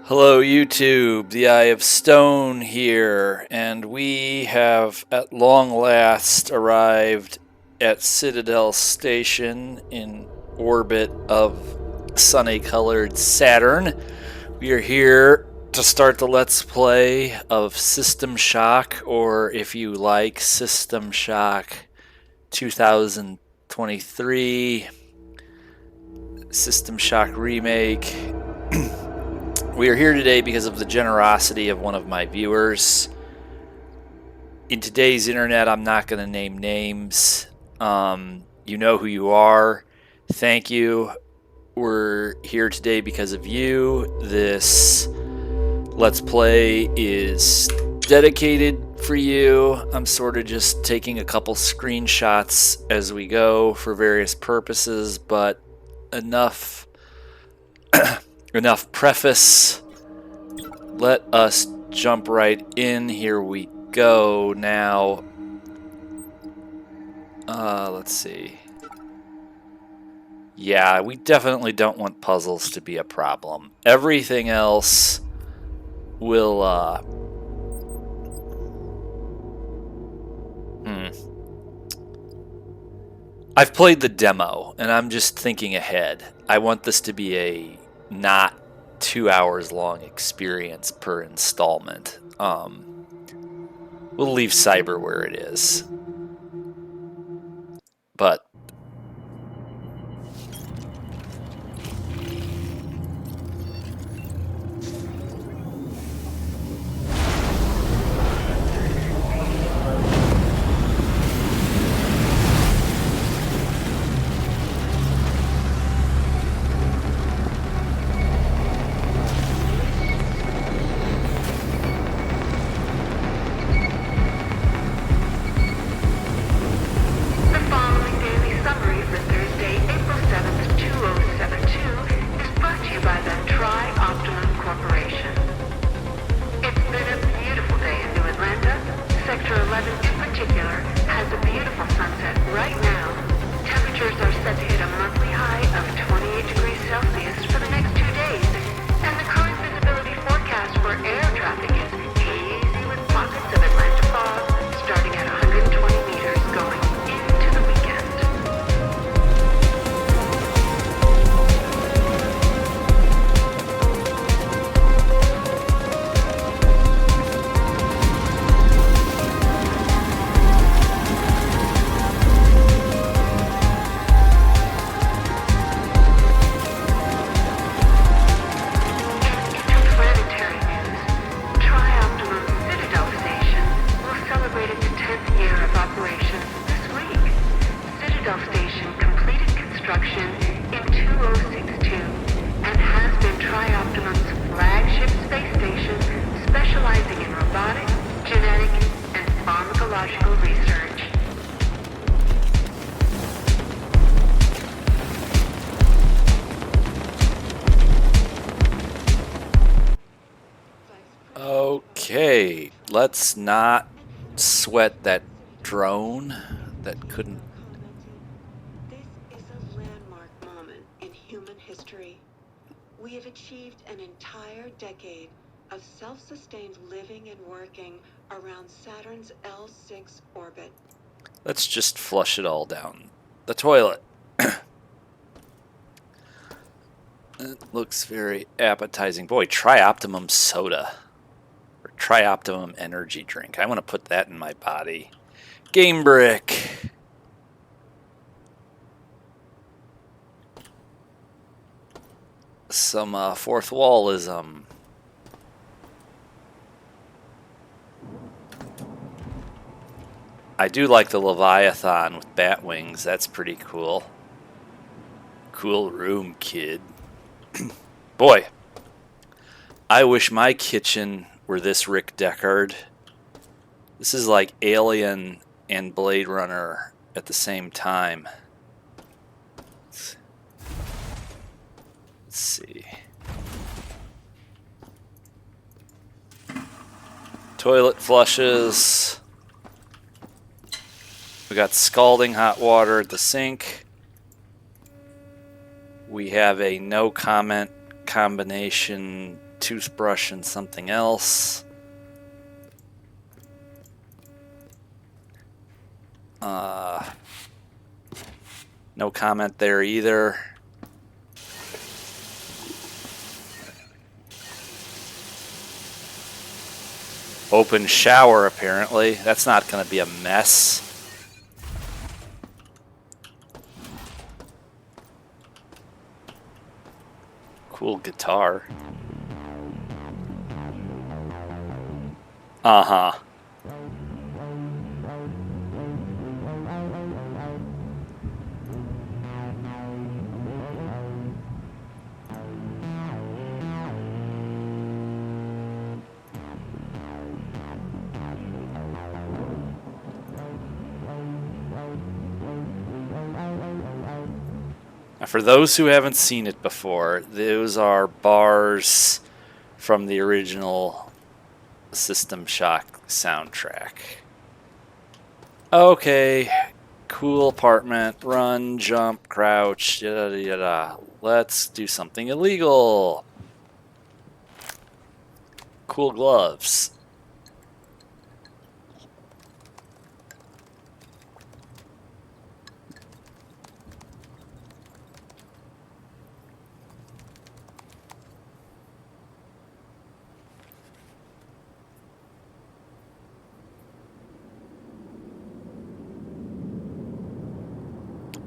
Hello YouTube, the Eye of Stone here, and we have at long last arrived at Citadel Station in orbit of sunny-colored Saturn. We are here to start the Let's Play of System Shock, or if you like, System Shock 2023, System Shock Remake. We are here today because of the generosity of one of my viewers. In today's internet, I'm not going to name names. You know who you are. Thank you. We're here today because of you. This Let's Play is dedicated for you. I'm sort of just taking a couple screenshots as we go for various purposes, but enough preface. Let us jump right in. Here we go now. Let's see. Yeah, we definitely don't want puzzles to be a problem. Everything else will, I've played the demo, and I'm just thinking ahead. I want this to be a not 2 hours long experience per installment. We'll leave cyber where it is. But okay, let's not sweat that drone that couldn't. This is a landmark moment in human history. We have achieved an entire decade of self-sustained living and working around Saturn's L6 orbit. Let's just flush it all down the toilet. It looks very appetizing. Boy, try Optimum soda. Or try Optimum energy drink. I want to put that in my body. Game brick. Some fourth wallism. I do like the Leviathan with bat wings. That's pretty cool. Cool room, kid. Boy, I wish my kitchen were this Rick Deckard. This is like Alien and Blade Runner at the same time. Let's see. Toilet flushes. We got scalding hot water at the sink. We have a no comment combination toothbrush and something else. No comment there either. Open shower, apparently. That's not going to be a mess. Cool guitar. Uh-huh. For those who haven't seen it before, those are bars from the original System Shock soundtrack. Okay, cool apartment, run, jump, crouch, yada yada. Let's do something illegal. Cool gloves.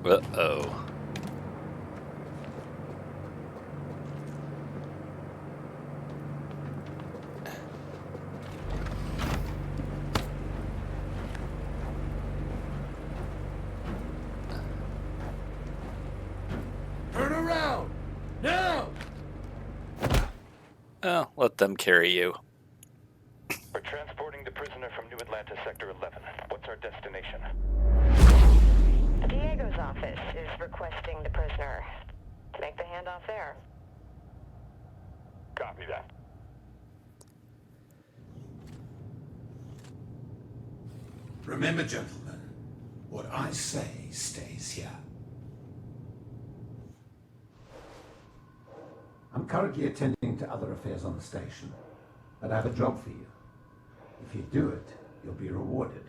Uh-oh. Turn around! Now! Oh, let them carry you. We're transporting the prisoner from New Atlanta Sector 11. What's our destination? Diego's office is requesting the prisoner. Make the handoff there. Copy that. Remember, gentlemen, what I say stays here. I'm currently attending to other affairs on the station, but I have a job for you. If you do it, you'll be rewarded.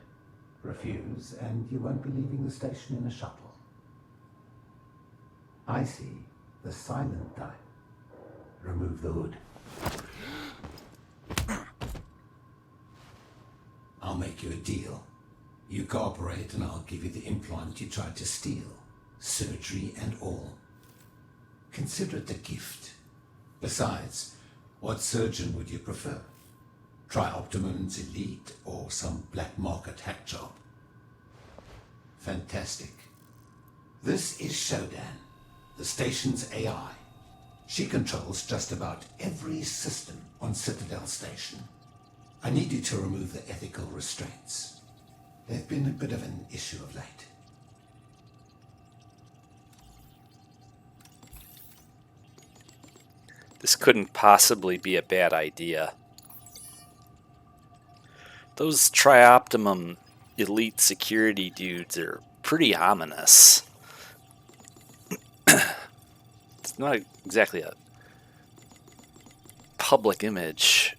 Refuse, and you won't be leaving the station in a shuttle. I see the silent type. Remove the hood. I'll make you a deal. You cooperate and I'll give you the implant you tried to steal. Surgery and all. Consider it a gift. Besides, what surgeon would you prefer? Tri-Optimum's Elite or some black market hack job? Fantastic. This is Shodan, the station's AI. She controls just about every system on Citadel Station. I need you to remove the ethical restraints. They've been a bit of an issue of late. This couldn't possibly be a bad idea. Those Tri-Optimum elite security dudes are pretty ominous. It's not exactly a public image.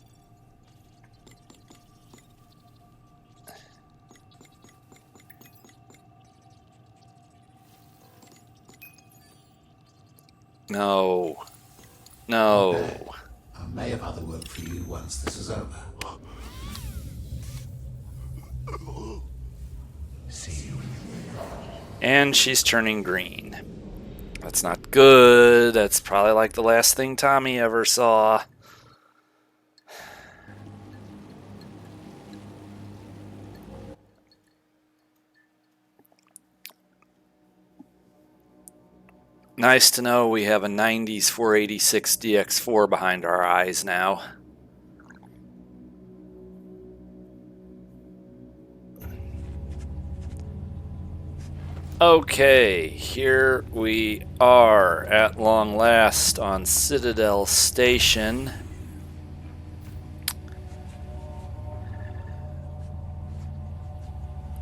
No. No. I may have other work for you once this is over. See you. And she's turning green. That's not good. That's probably like the last thing Tommy ever saw. Nice to know we have a 90s 486 DX4 behind our eyes now. Okay, here we are at long last on Citadel Station.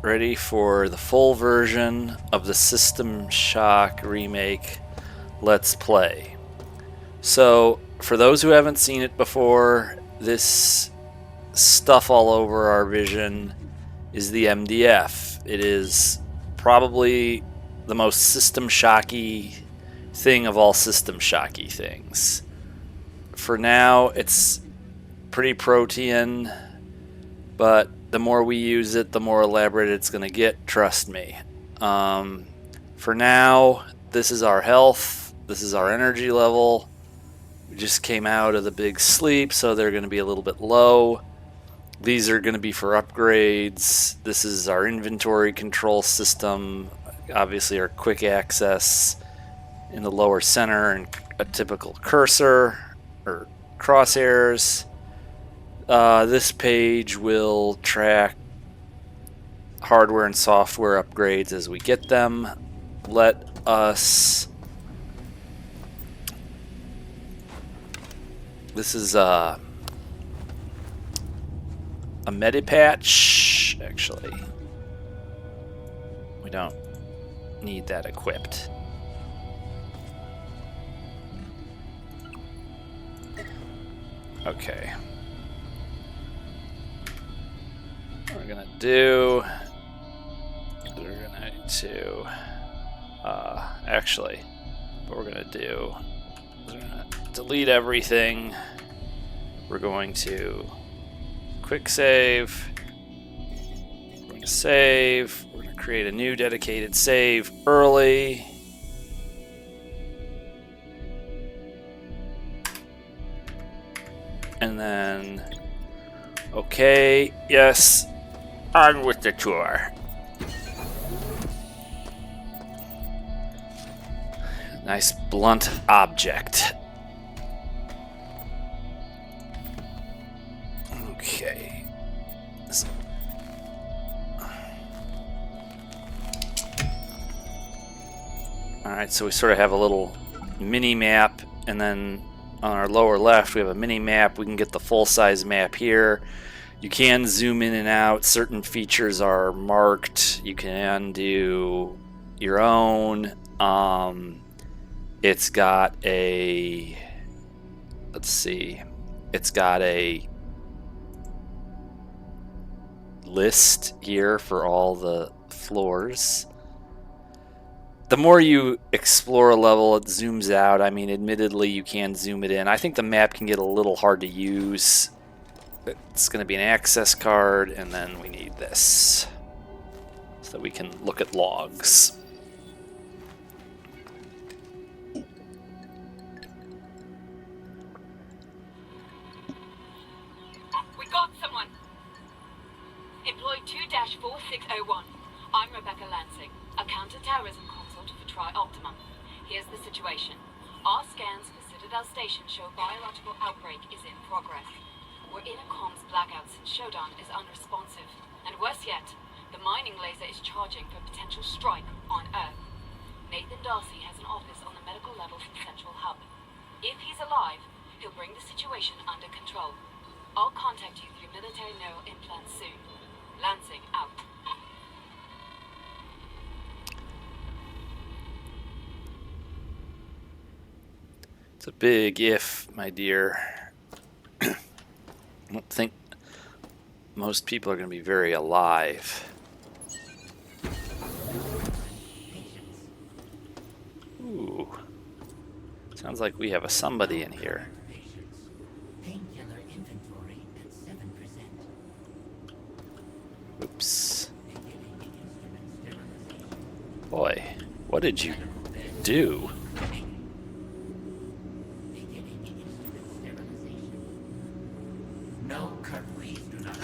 Ready for the full version of the System Shock remake. Let's play. So, for those who haven't seen it before, this stuff all over our vision is the MDF. It is probably the most system shocky thing of all system shocky things. For now, it's pretty protean, but the more we use it, the more elaborate it's going to get, trust me. For now, this is our health, this is our energy level. We just came out of the big sleep, so they're going to be a little bit low. These are going to be for upgrades. This is our inventory control system, obviously our quick access in the lower center, and a typical cursor or crosshairs. This page will track hardware and software upgrades as we get them. Let us... This is a medipatch, actually. We don't need that equipped. Okay. What we're gonna do, we're going to actually, what we're gonna do is we're gonna delete everything. We're going to quick save. We're going to save. We're going to create a new dedicated save early. And then, okay, yes, on with the tour. Nice blunt object. Okay. Alright, so we sort of have a little mini map, and then on our lower left we have a mini map. We can get the full-size map here. You can zoom in and out. Certain features are marked. You can do your own. It's got a... Let's see. It's got a list here for all the floors. The more you explore a level, it zooms out. I mean, admittedly, you can zoom it in. I think the map can get a little hard to use. It's going to be an access card, and then we need this so that we can look at logs. We got someone! Employee 2-4601. I'm Rebecca Lansing, a counter-terrorism consult for Tri-Optimum. Here's the situation. Our scans for Citadel Station show a biological outbreak is in progress. We're in a comms blackout since Shodan is unresponsive. And worse yet, the mining laser is charging for potential strike on Earth. Nathan Darcy has an office on the medical level from Central Hub. If he's alive, he'll bring the situation under control. I'll contact you through military neural implants soon. Lansing out. It's a big if, my dear. I don't think most people are going to be very alive. Ooh. Sounds like we have a somebody in here. Oops. Boy, what did you do? No, Kurt, please do not.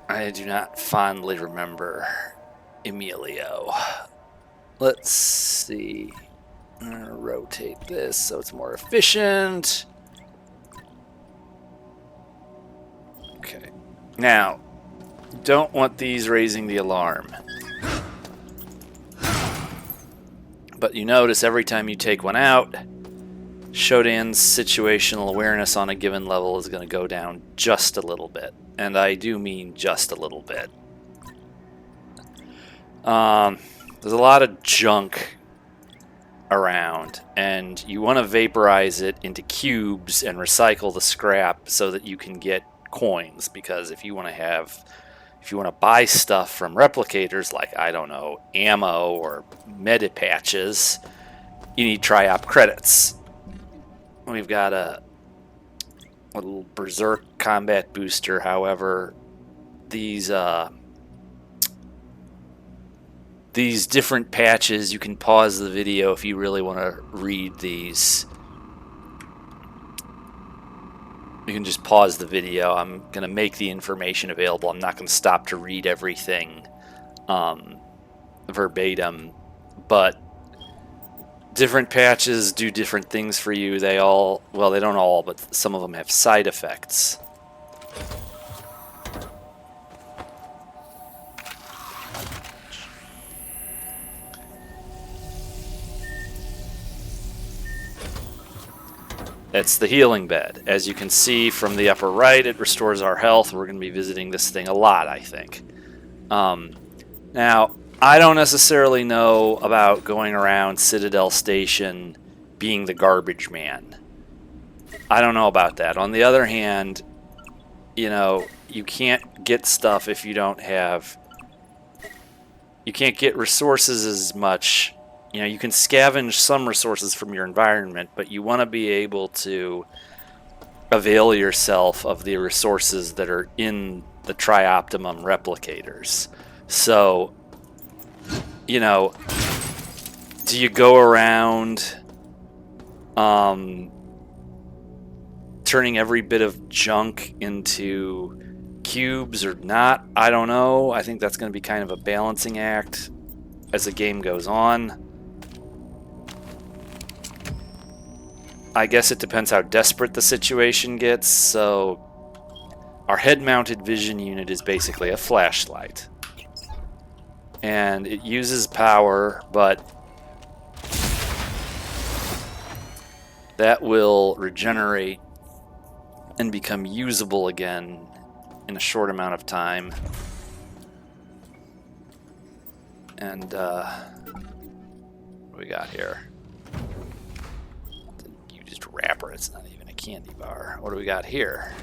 I do not fondly remember Emilio. Let's see. I'm gonna rotate this so it's more efficient. Okay. Now, don't want these raising the alarm. But you notice every time you take one out, Shodan's situational awareness on a given level is going to go down just a little bit. And I do mean just a little bit. There's a lot of junk around, and you want to vaporize it into cubes and recycle the scrap so that you can get coins, because if you want to buy stuff from replicators like, I don't know, ammo or medipatches, you need tri-op credits. We've got a little berserk combat booster. However, these different patches, you can pause the video if you really want to read these. You can just pause the video. I'm going to make the information available. I'm not going to stop to read everything verbatim, but different patches do different things for you. They all, well, they don't all, but some of them have side effects. It's the healing bed. As you can see from the upper right, it restores our health. We're going to be visiting this thing a lot, I think. Now, I don't necessarily know about going around Citadel Station being the garbage man. I don't know about that. On the other hand, you know, you can't get stuff if you don't have... You can't get resources as much. You know, you can scavenge some resources from your environment, but you want to be able to avail yourself of the resources that are in the Tri-Optimum replicators. So, you know, do you go around turning every bit of junk into cubes or not? I don't know. I think that's going to be kind of a balancing act as the game goes on. I guess it depends how desperate the situation gets. So our head-mounted vision unit is basically a flashlight. And it uses power, but that will regenerate and become usable again in a short amount of time. And what do we got here? You just wrapper, it's not even a candy bar. What do we got here?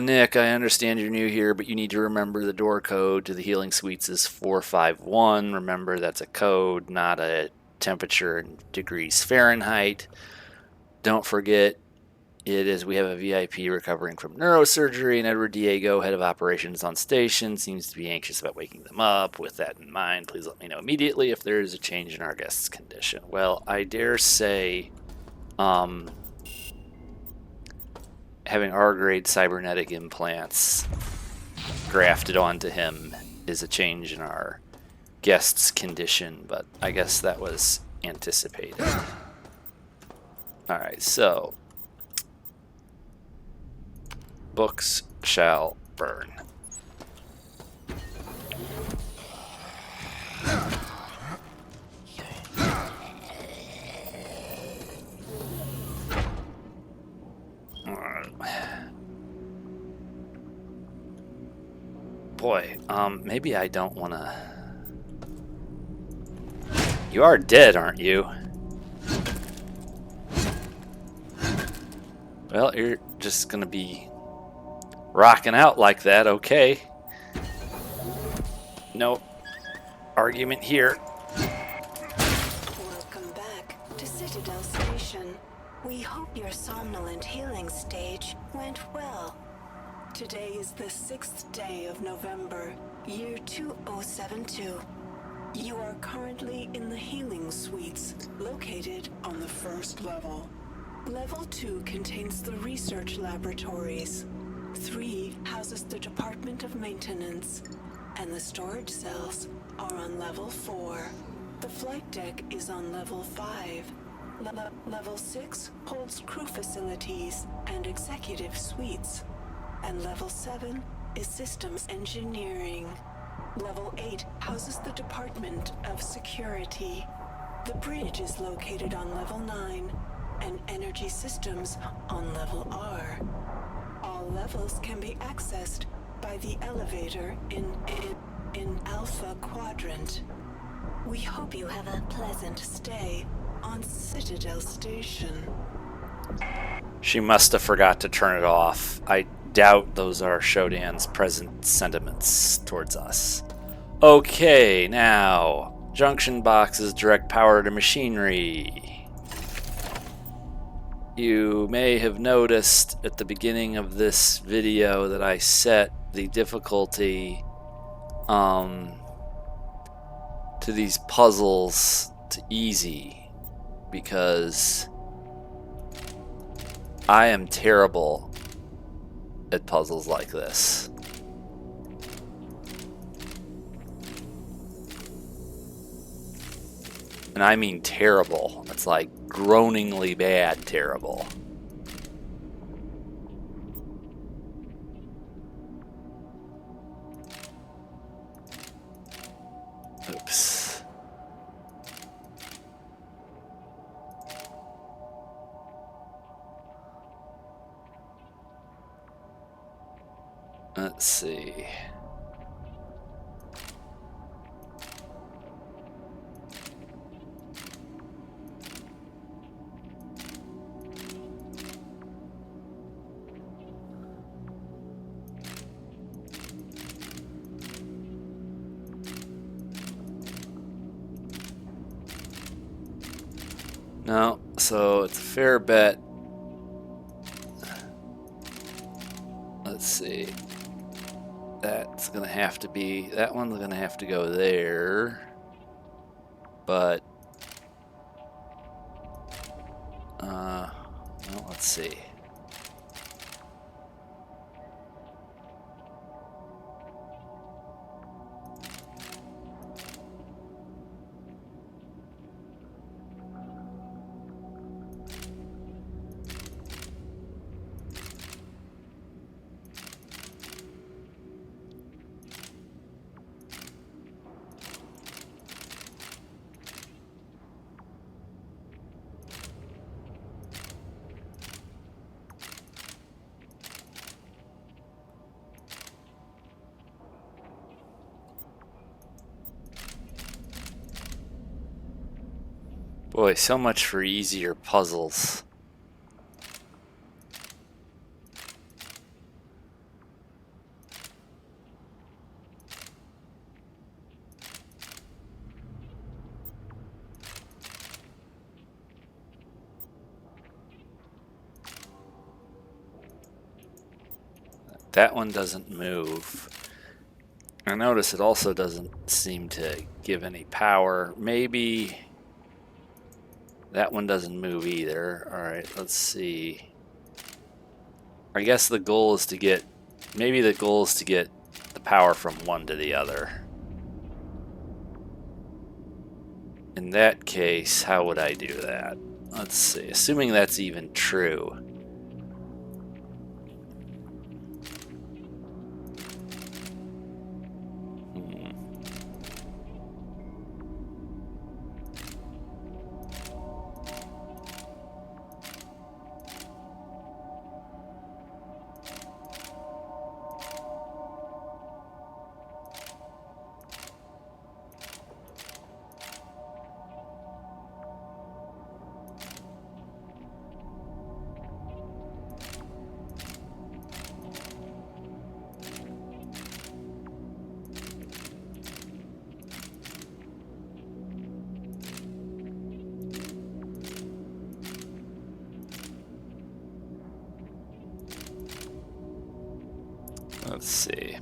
Nick, I understand you're new here, but you need to remember the door code to the healing suites is 451. Remember, that's a code, not a temperature in degrees Fahrenheit. Don't forget, it is, we have a VIP recovering from neurosurgery, and Edward Diego, head of operations on station, seems to be anxious about waking them up. With that in mind, please let me know immediately if there is a change in our guest's condition. Well, I dare say, having R-grade cybernetic implants grafted onto him is a change in our guest's condition, but I guess that was anticipated. Alright, so books shall burn. Boy, maybe I don't want to... You are dead, aren't you? Well, you're just gonna be rocking out like that, okay. No argument here. Welcome back to Citadel Station. We hope your somnolent healing stage went well. Today is the 6th day of November, year 2072. You are currently in the healing suites, located on the first level. Level 2 contains the research laboratories. 3 houses the Department of Maintenance, and the storage cells are on level 4. The flight deck is on level 5. Level 6 holds crew facilities and executive suites. And level 7 is systems engineering. Level 8 houses the Department of Security. The bridge is located on Level 9, and energy systems on Level R. All levels can be accessed by the elevator in Alpha Quadrant. We hope you have a pleasant stay on Citadel Station. She must have forgot to turn it off. I doubt those are Shodan's present sentiments towards us. Okay, now, junction boxes direct power to machinery. You may have noticed at the beginning of this video that I set the difficulty to these puzzles to easy because I am terrible at puzzles like this. And I mean terrible. It's like groaningly bad terrible. Oops. Let's see. No, so it's a fair bet. Let's see. That's gonna have to be, that one's gonna have to go there. But, well, let's see. Boy, so much for easier puzzles. That one doesn't move. I notice it also doesn't seem to give any power. Maybe that one doesn't move either. Alright, let's see. I guess the goal is to get, maybe the goal is to get the power from one to the other. In that case, how would I do that? Let's see, assuming that's even true. Let's see.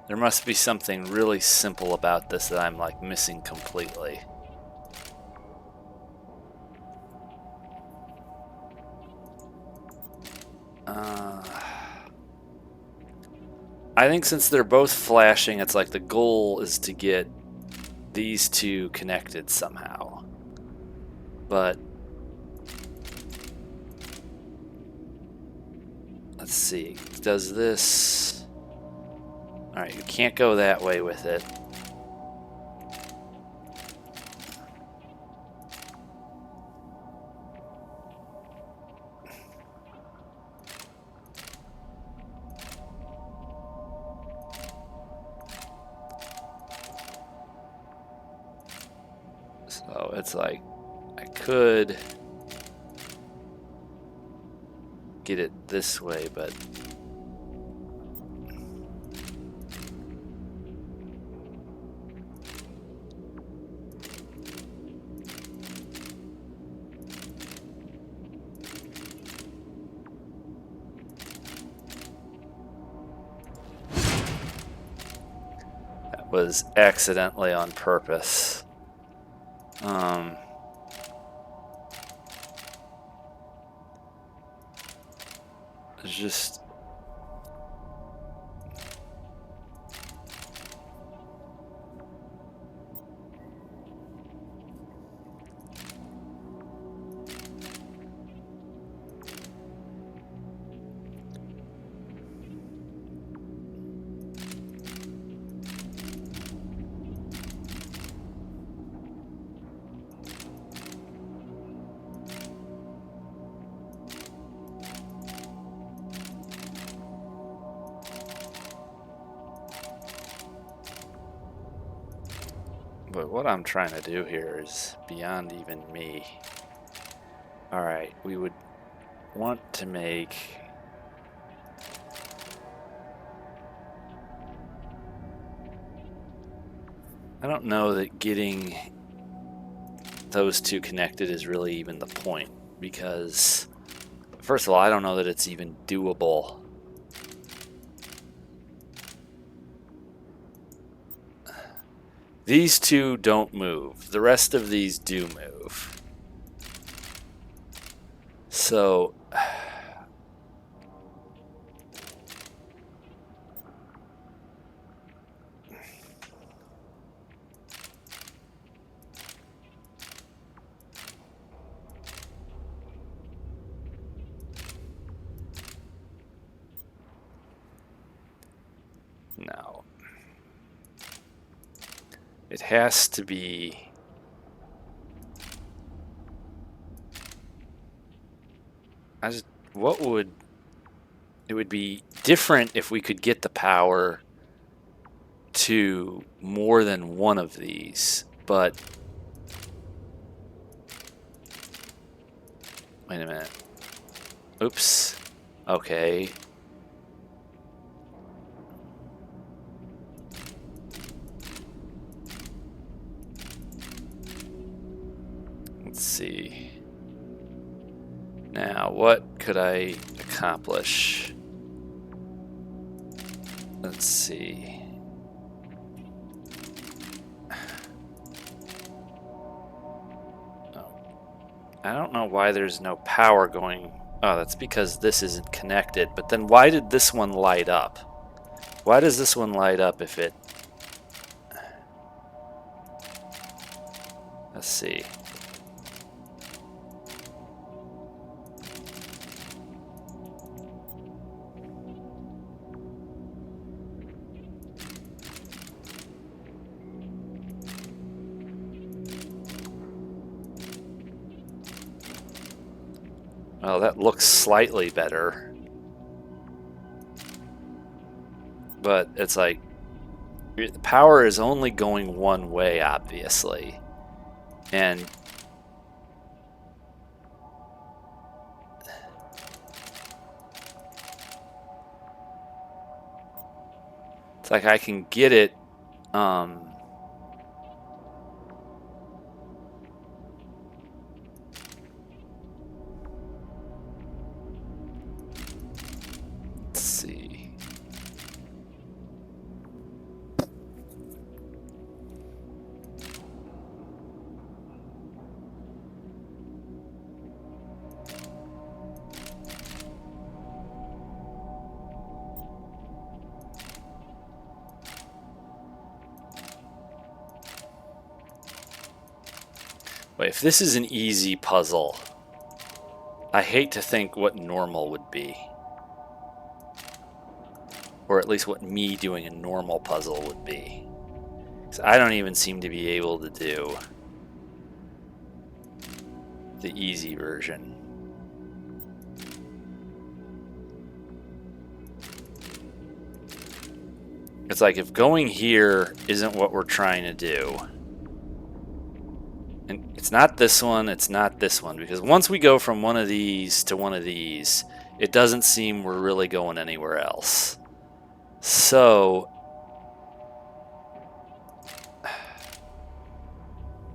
There must be something really simple about this that I'm like missing completely. I think since they're both flashing, it's like the goal is to get these two connected somehow. But let's see. Does this... Alright, you can't go that way with it. So it's like I could get it this way, but that was accidentally on purpose. It's just but what I'm trying to do here is beyond even me. Alright, we would want to make... I don't know that getting those two connected is really even the point, because first of all, I don't know that it's even doable. These two don't move. The rest of these do move. So no. It has to be... what would... It would be different if we could get the power to more than one of these, but... Wait a minute. Oops. Okay. Let's see. Now, what could I accomplish? Let's see. I don't know why there's no power going. Oh, that's because this isn't connected. But then why did this one light up? Why does this one light up if it... Let's see. Well, that looks slightly better. But it's like, the power is only going one way, obviously. And it's like I can get it, let's see. Wait, if this is an easy puzzle, I hate to think what normal would be. Or at least what me doing a normal puzzle would be. 'Cause I don't even seem to be able to do the easy version. It's like if going here isn't what we're trying to do, and it's not this one, it's not this one, because once we go from one of these to one of these, it doesn't seem we're really going anywhere else. So,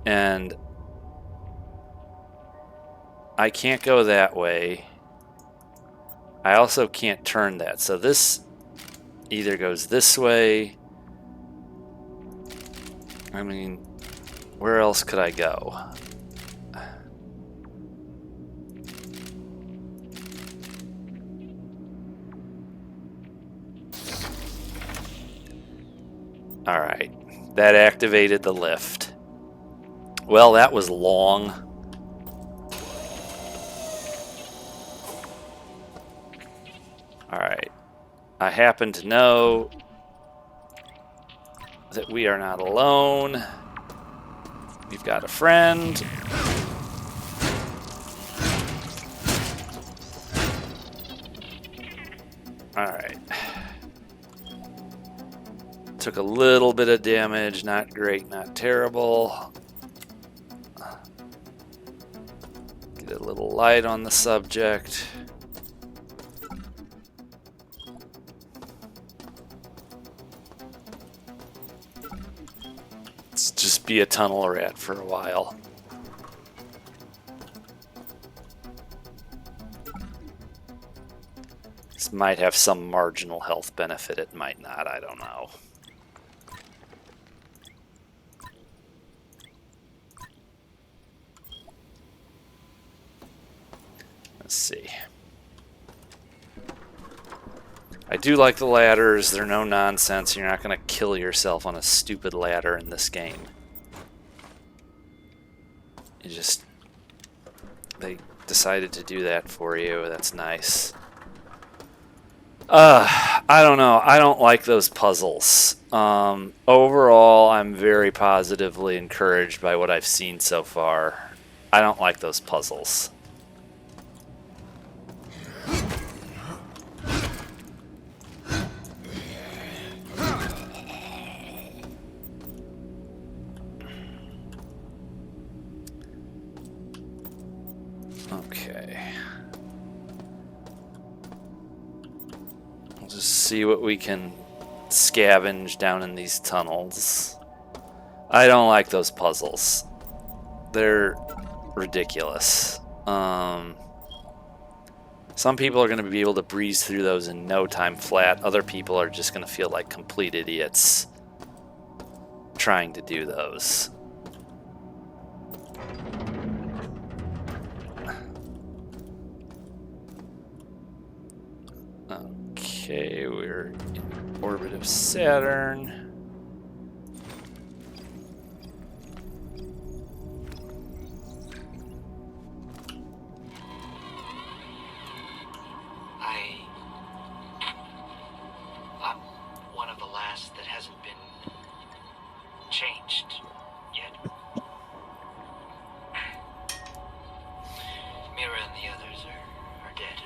and I can't go that way. I also can't turn that. So this either goes this way. I mean, where else could I go? All right, that activated the lift. Well, that was long. All right. I happen to know that we are not alone. We've got a friend. All right. Took a little bit of damage, not great, not terrible. Get a little light on the subject. Let's just be a tunnel rat for a while. This might have some marginal health benefit, it might not, I don't know. Let's see. I do like the ladders. They're no nonsense. You're not going to kill yourself on a stupid ladder in this game. You just... They decided to do that for you. That's nice. I don't know. I don't like those puzzles. Overall, I'm very positively encouraged by what I've seen so far. I don't like those puzzles. Okay. We'll just see what we can scavenge down in these tunnels. I don't like those puzzles. They're ridiculous. Some people are going to be able to breeze through those in no time flat. Other people are just going to feel like complete idiots trying to do those. Okay, we're in orbit of Saturn. I'm one of the last that hasn't been changed yet. Mira and the others are dead.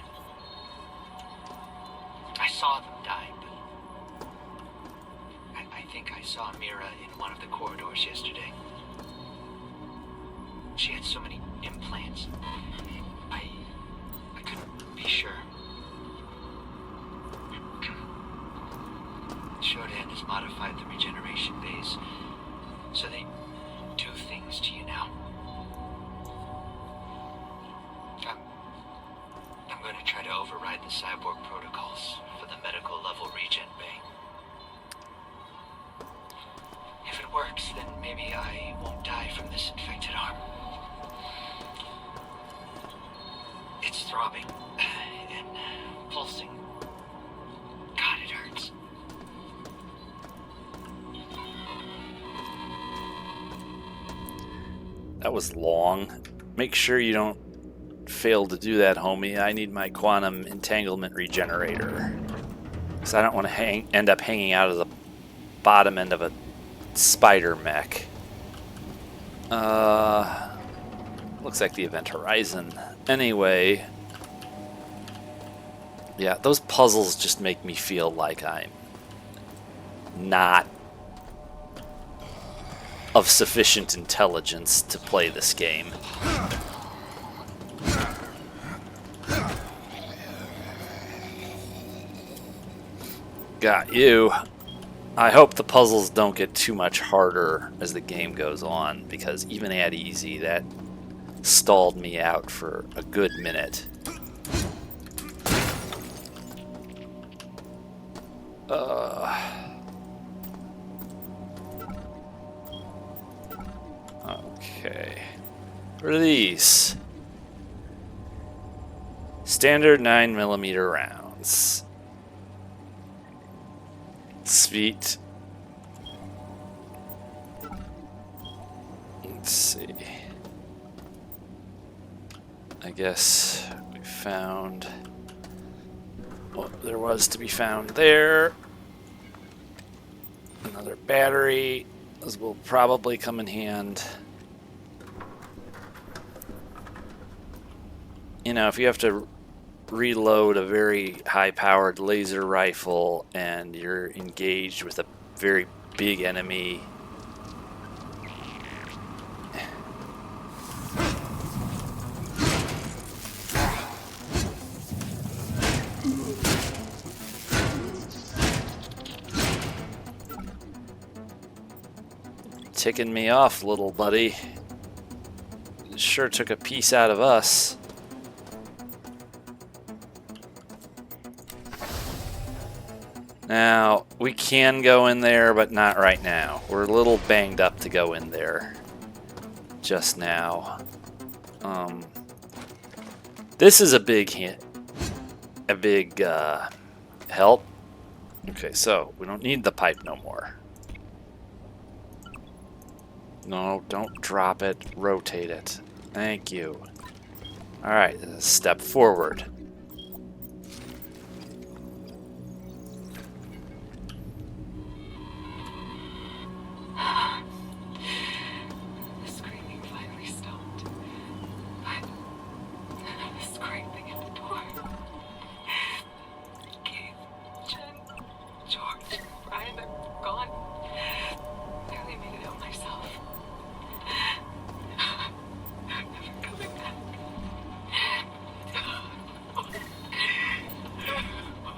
I saw them die, but I think I saw Mira in one of the corridors yesterday. She had so many implants. I couldn't be sure. Shodan has modified the regeneration base, so they do things to you now. I'm going to try to override the cyborg protocols for the medical level regen bay. If it works, then maybe I won't die from this infected arm. It's throbbing and pulsing. God, it hurts. That that was long. Make sure you don't fail to do that, homie. I need my quantum entanglement regenerator. Because I don't want to end up hanging out of the bottom end of a spider mech. Looks like the event horizon. Anyway, yeah, those puzzles just make me feel like I'm not of sufficient intelligence to play this game. Got you. I hope the puzzles don't get too much harder as the game goes on, because even at easy, that stalled me out for a good minute. Okay. Release. Standard 9mm rounds. Sweet. Let's see. I guess we found what there was to be found there. Another battery. Those will probably come in hand. You know, if you have to reload a very high-powered laser rifle and you're engaged with a very big enemy, ticking me off, little buddy. Sure took a piece out of us. Now, we can go in there, but not right now. We're a little banged up to go in there just now. This is a big hint. A big help. Okay, so we don't need the pipe no more. No, don't drop it. Rotate it. Thank you. Alright, step forward. The screaming finally stopped. But the scraping at the door. Keith, Jen, George, Brian, they're gone. Barely made it out myself. I'm never coming back.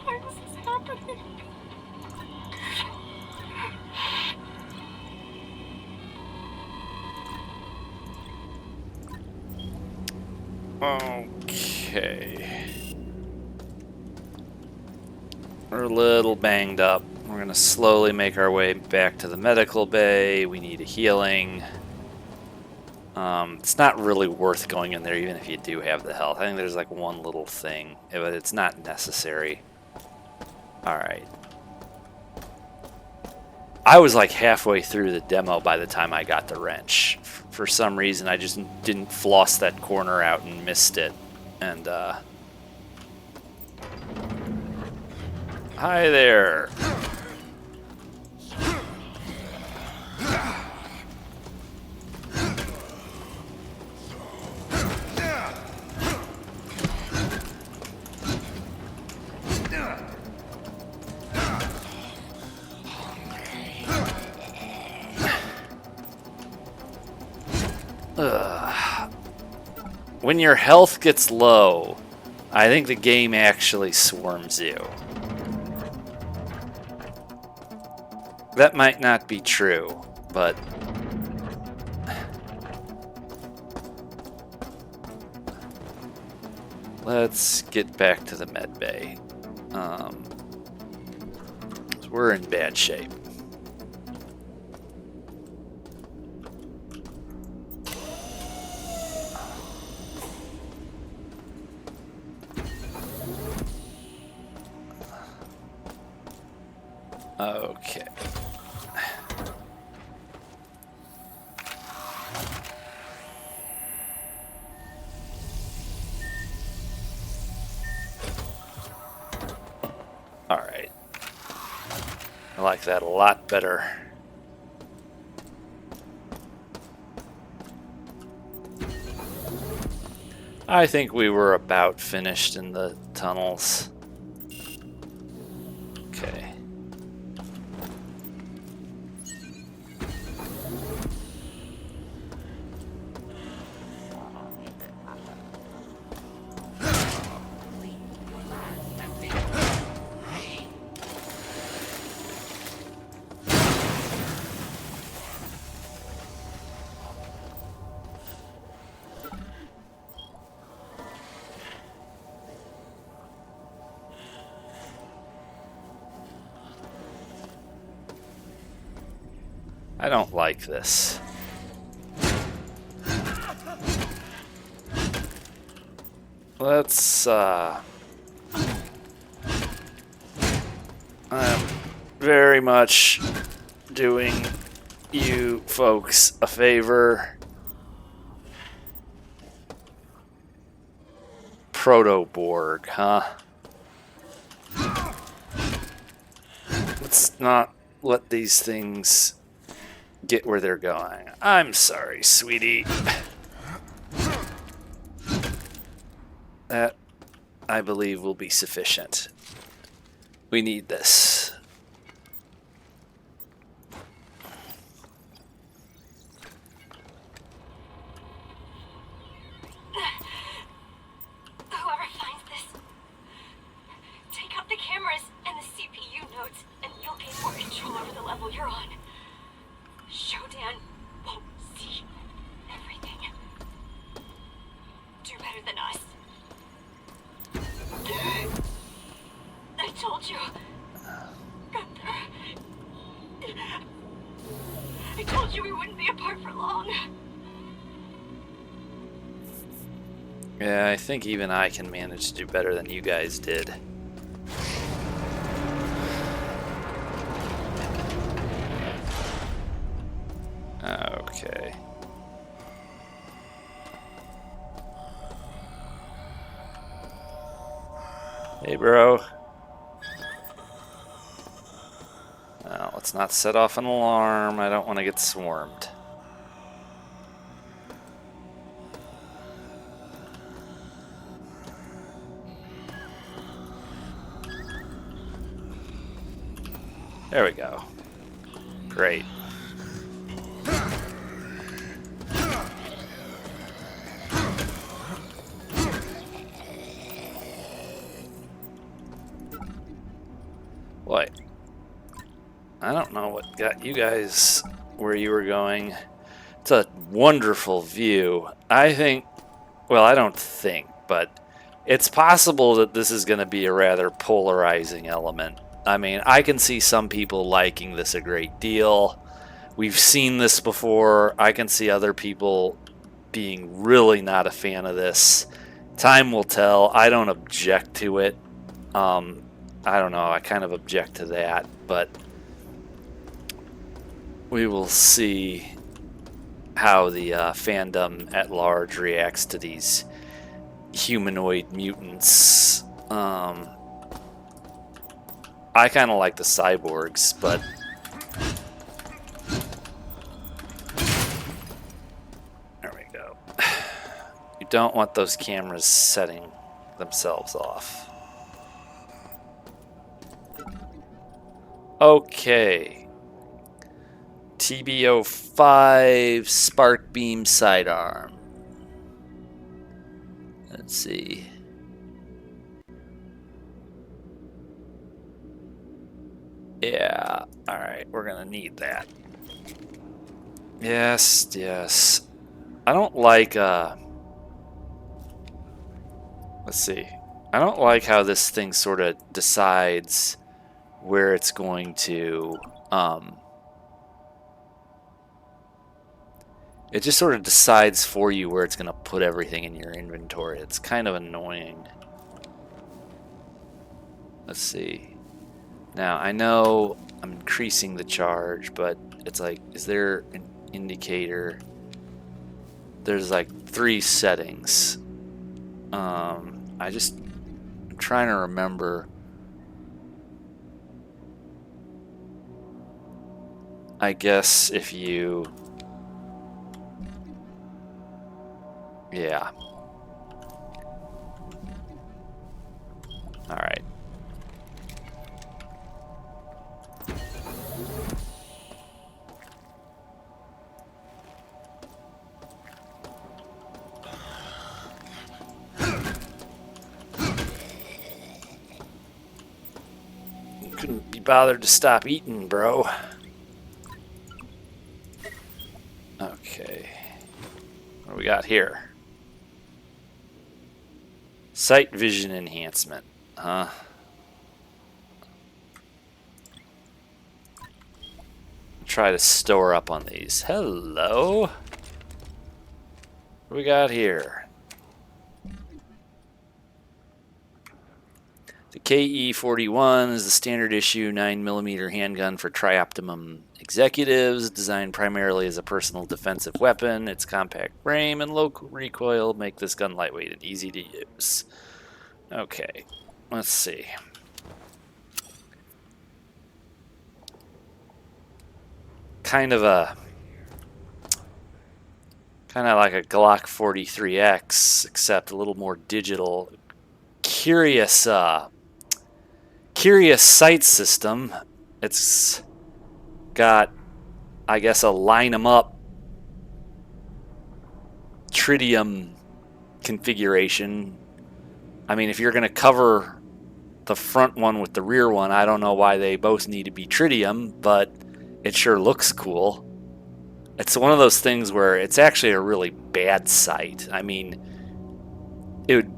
Why is this happening? Okay. We're a little banged up. We're gonna slowly make our way back to the medical bay. We need a healing. It's not really worth going in there even if you do have the health. I think there's like one little thing, but it's not necessary. Alright. I was like halfway through the demo by the time I got the wrench. For some reason, I just didn't floss that corner out and missed it. And, hi there. When your health gets low, I think the game actually swarms you. That might not be true, but let's get back to the med bay. We're in bad shape. Okay. like that a lot better. I think we were about finished in the tunnels. Okay. I don't like this. Let's, I'm very much doing you folks a favor. Proto-Borg, huh? Let's not let these things get where they're going. I'm sorry, sweetie. That, I believe, will be sufficient. We need this. Whoever finds this, take out the cameras and the CPU nodes, and you'll gain more control over the level you're on. Shodan won't see everything. Do better than us. I told you. Gunther. I told you we wouldn't be apart for long. Yeah, I think even I can manage to do better than you guys did. Okay. Hey, bro. Now, let's not set off an alarm. I don't want to get swarmed. There we go. Great. What? I don't know what got you guys where you were going. It's a wonderful view. I think, well, I don't think, but it's possible that this is going to be a rather polarizing element. I mean, I can see some people liking this a great deal. We've seen this before. I can see other people being really not a fan of this. Time will tell. I don't object to it. I don't know. I kind of object to that, but we will see how the fandom at large reacts to these humanoid mutants. I kind of like the cyborgs, but there we go. You don't want those cameras setting themselves off. Okay. TB-05 Spark Beam Sidearm. Let's see. Yeah, alright, we're gonna need that. Yes, yes. I don't like, let's see. I don't like how this thing sort of decides where it's going to, it just sort of decides for you where it's going to put everything in your inventory. It's kind of annoying. Let's see. Now, I know I'm increasing the charge, but it's like, is there an indicator? There's like 3 settings. I'm trying to remember I guess if you... Yeah. Alright. Couldn't be bothered to stop eating, bro. Okay. What do we got here? Sight vision enhancement. Huh? Try to store up on these. Hello. What do we got here? The KE-41 is the standard issue 9mm handgun for tri-optimum executives, designed primarily as a personal defensive weapon. Its compact frame and low recoil make this gun lightweight and easy to use. Okay, let's see. Kind of like a Glock 43X, except a little more digital. Curious sight system. It's got, I guess, a line 'em up tritium configuration. I mean, if you're going to cover the front one with the rear one, I don't know why they both need to be tritium, but it sure looks cool. It's one of those things where it's actually a really bad sight. I mean, it'd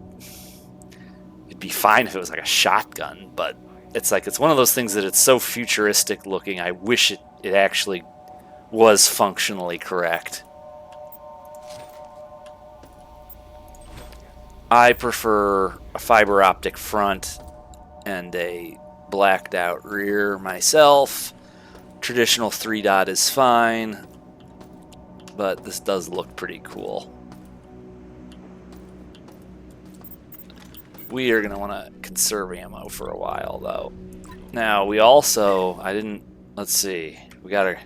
be fine if it was like a shotgun, but it's one of those things that it's so futuristic looking. I wish it actually was functionally correct. I prefer a fiber optic front and a blacked out rear myself. Traditional 3-dot is fine, but this does look pretty cool. We are going to want to conserve ammo for a while, though. Now, we also... let's see. We got a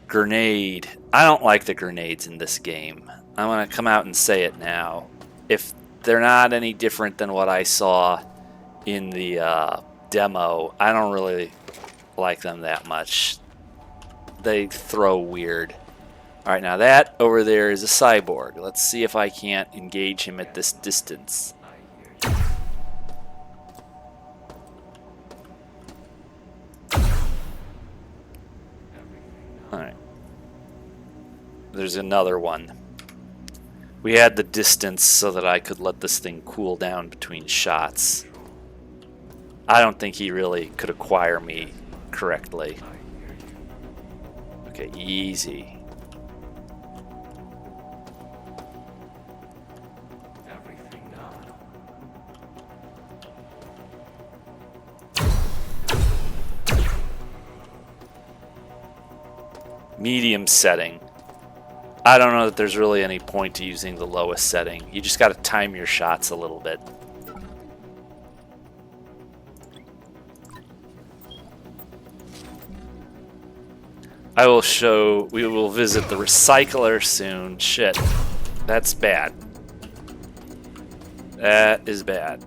grenade. I don't like the grenades in this game. I'm going to come out and say it now. If they're not any different than what I saw in the demo, I don't really like them that much. They throw weird. Alright, now that over there is a cyborg. Let's see if I can't engage him at this distance. Alright. There's another one. We had the distance so that I could let this thing cool down between shots. I don't think he really could acquire me correctly. Okay, easy. Medium setting. I don't know that there's really any point to using the lowest setting. You just got to time your shots a little bit. We will visit the recycler soon. Shit. That's bad. That is bad.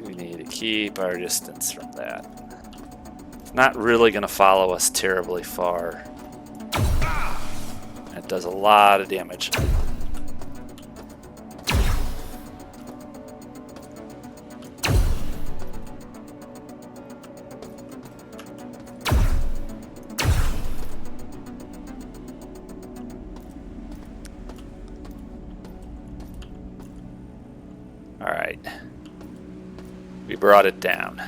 We need to keep our distance from that. It's not really going to follow us terribly far. It does a lot of damage. Alright. We brought it down.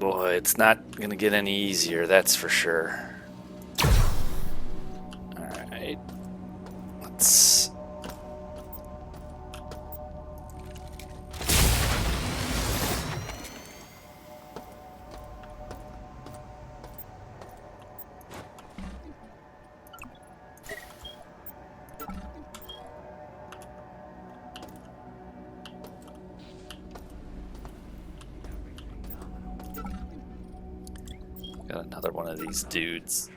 Boy, it's not going to get any easier, that's for sure. Alright. Let's... Got another one of these dudes.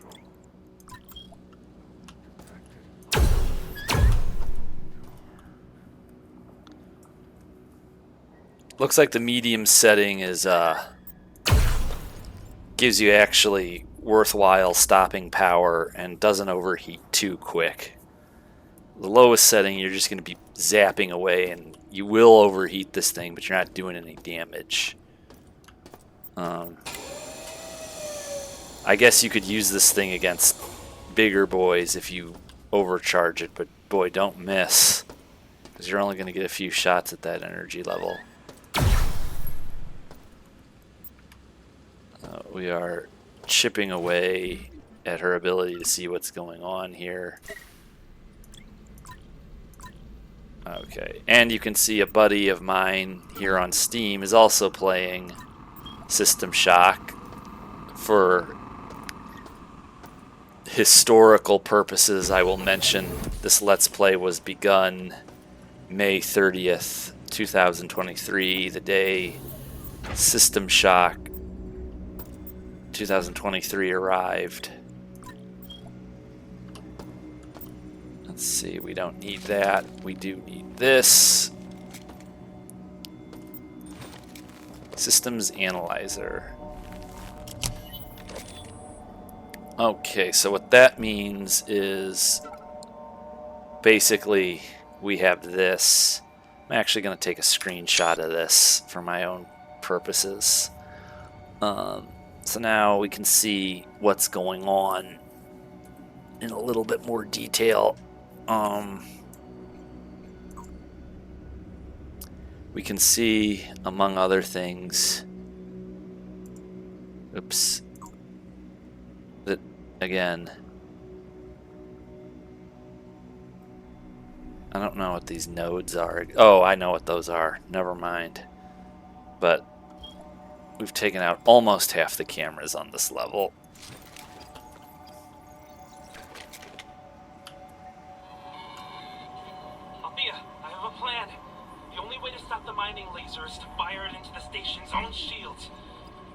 Looks like the medium setting is gives you actually worthwhile stopping power and doesn't overheat too quick. The lowest setting, you're just going to be zapping away, and you will overheat this thing, but you're not doing any damage. I guess you could use this thing against bigger boys if you overcharge it, but boy, don't miss, because you're only going to get a few shots at that energy level. We are chipping away at her ability to see what's going on here. Okay, and you can see a buddy of mine here on Steam is also playing System Shock. For historical purposes, I will mention this Let's Play was begun May 30th, 2023, the day System Shock 2023 arrived. Let's see, we don't need that. We do need this. Systems Analyzer. Okay, so what that means is basically we have this. I'm actually going to take a screenshot of this for my own purposes. So now we can see what's going on in a little bit more detail. We can see, among other things, that again, I don't know what these nodes are. Oh, I know what those are. Never mind. But we've taken out almost half the cameras on this level. Althea, I have a plan. The only way to stop the mining laser is to fire it into the station's own shields.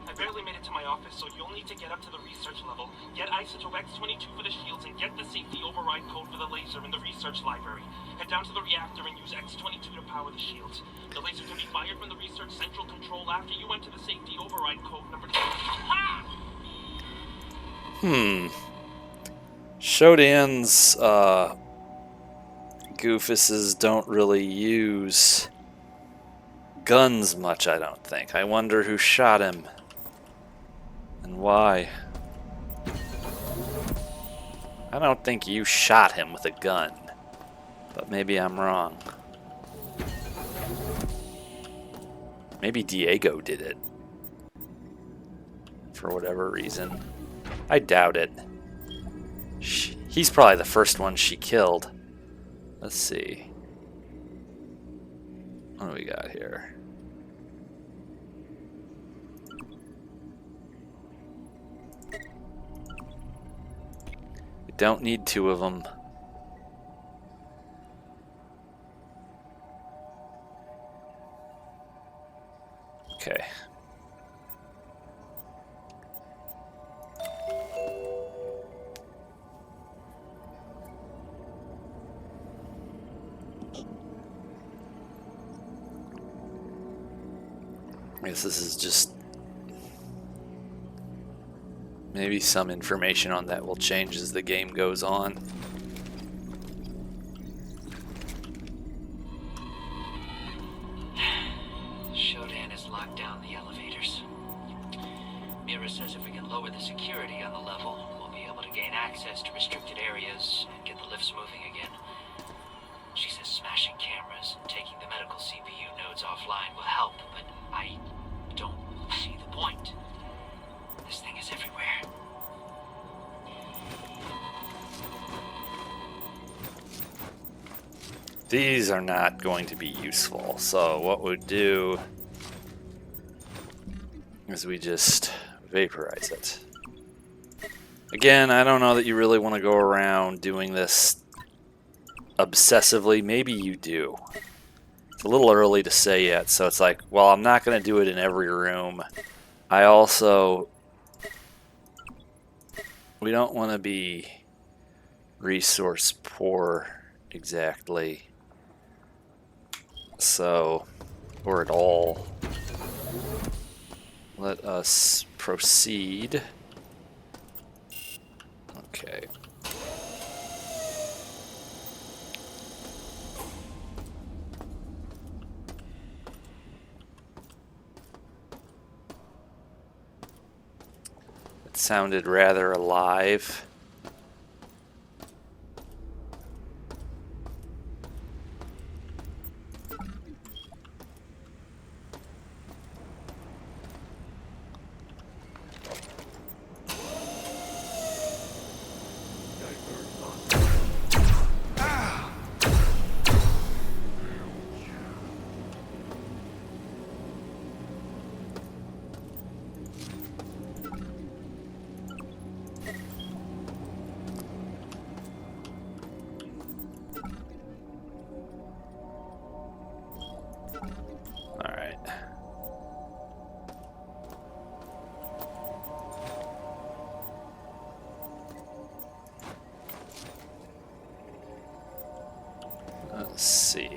I barely made it to my office, so you'll need to get up to the research level, get isotope X-22 for the shields, and get the safety override code for the laser in the research library. Head down to the reactor and use X-22 to power the shields. The laser can be fired from the research central control after you enter the safety override code number 2. Shodan's goofuses don't really use guns much, I don't think. I wonder who shot him and why. I don't think you shot him with a gun, but maybe I'm wrong. Maybe Diego did it for whatever reason. I doubt it. He's probably the first one she killed. Let's see. What do we got here? We don't need two of them. Okay. I guess this is just maybe some information on that will change as the game goes on. Shodan has locked down the elevators. Mira says if we can lower the security on the level, we'll be able to gain access to restricted areas and get the lifts moving again. She says smashing cameras and taking the medical CPU nodes offline will help, but I don't see the point. This thing is everywhere. These are not going to be useful, so what we'll do is we just vaporize it. Again, I don't know that you really want to go around doing this obsessively. Maybe you do. It's a little early to say yet, so it's like, well, I'm not going to do it in every room. I also we don't want to be resource poor exactly. So, or at all. Let us proceed. Okay. It sounded rather alive. Let's see.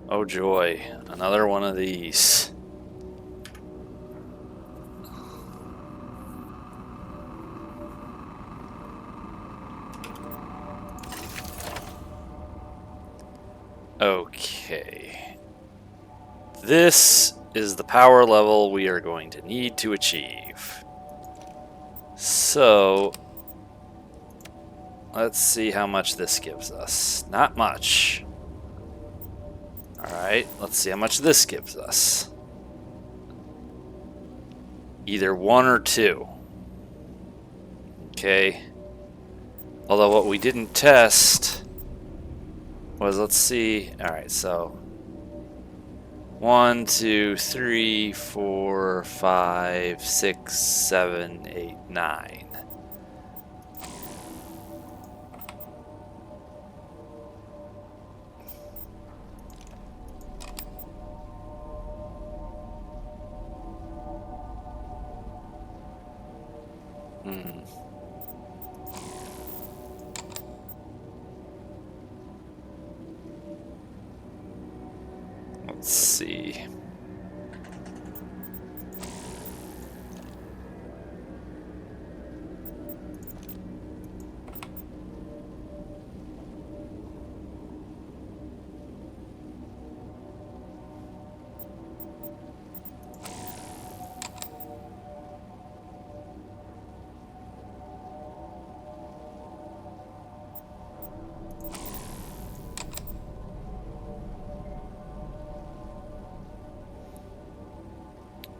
Oh joy, another one of these. Okay. This is the power level we are going to need to achieve. So, let's see how much this gives us. Not much. Alright, let's see how much this gives us. Either 1 or 2. Okay. Although what we didn't test was, let's see. Alright, so 1, 2, 3, 4, 5, 6, 7, 8, 9. Let's see.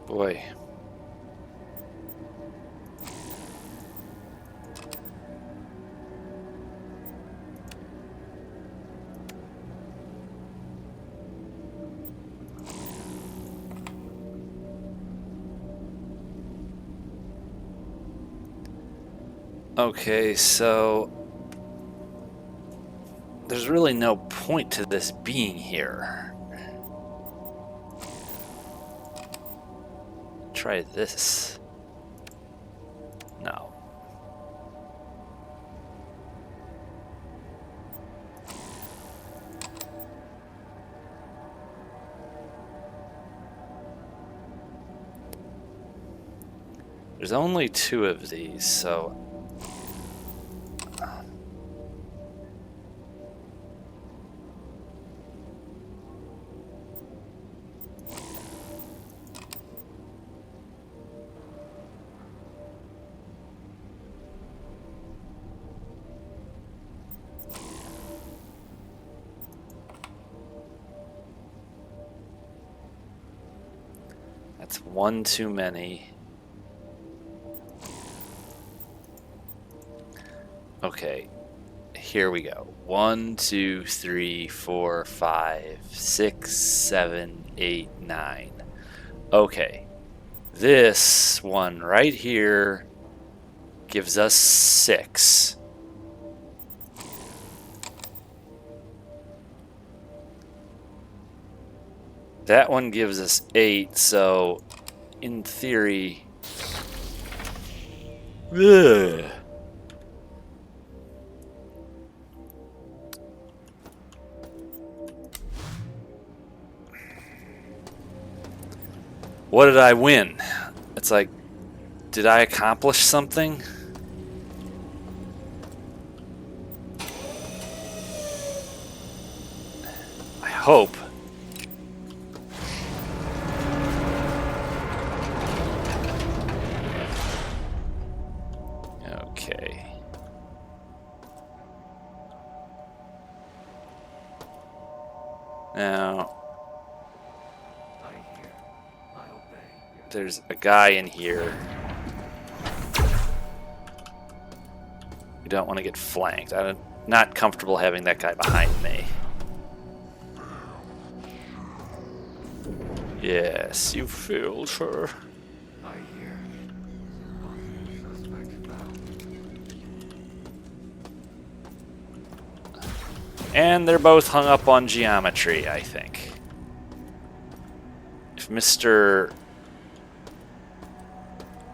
Boy. Okay, so there's really no point to this being here. Try this. No. There's only 2 of these, so that's 1 too many. Okay, here we go. 1, 2, 3, 4, 5, 6, 7, 8, 9. Okay, this one right here gives us 6. That one gives us 8, so in theory... Ugh. What did I win? It's like, did I accomplish something? I hope. Okay. Now, there's a guy in here. We don't want to get flanked. I'm not comfortable having that guy behind me. Yes, you failed her. And they're both hung up on geometry, I think. If Mr.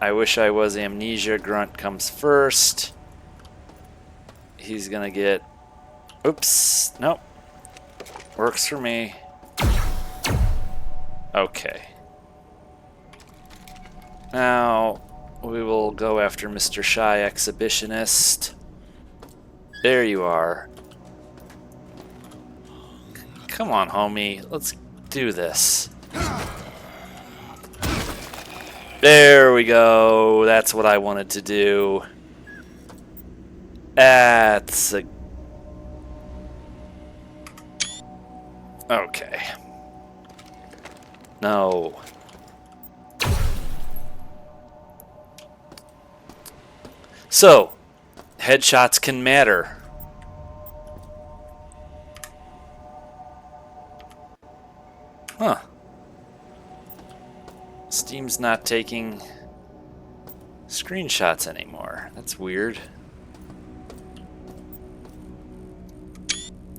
I wish I was amnesia grunt comes first, he's gonna get... Oops, nope. Works for me. Okay. Now, we will go after Mr. Shy Exhibitionist. There you are. Come on, homie. Let's do this. There we go. That's what I wanted to do. That's a... Okay. No. So, headshots can matter. Huh. Steam's not taking screenshots anymore. That's weird.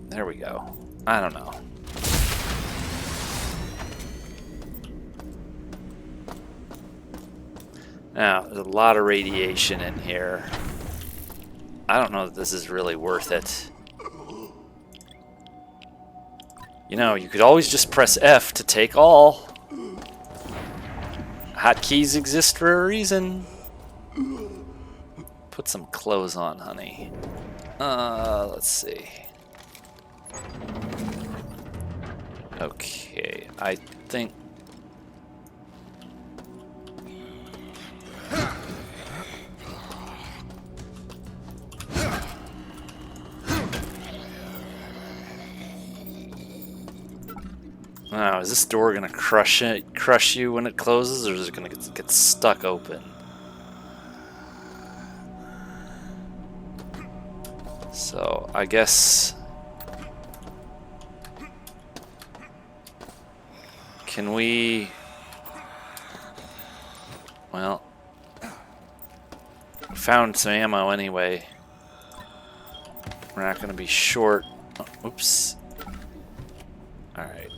There we go. I don't know. Now, there's a lot of radiation in here. I don't know that this is really worth it. You know, you could always just press F to take all. Hotkeys exist for a reason. Put some clothes on, honey. Let's see. Okay, I think... Wow, is this door gonna crush you when it closes, or is it gonna get stuck open? So, I guess... Can we... Well... We found some ammo anyway. We're not gonna be short. Oh, oops. Alright.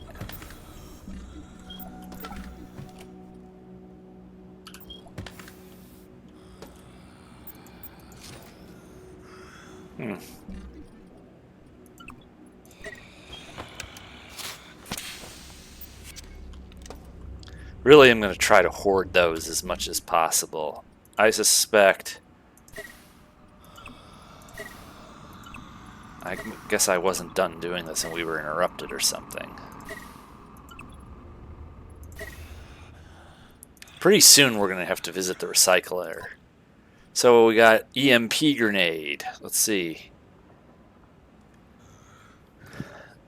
Really, I'm going to try to hoard those as much as possible. I suspect... I guess I wasn't done doing this and we were interrupted or something. Pretty soon we're going to have to visit the recycler. So we got EMP grenade. Let's see.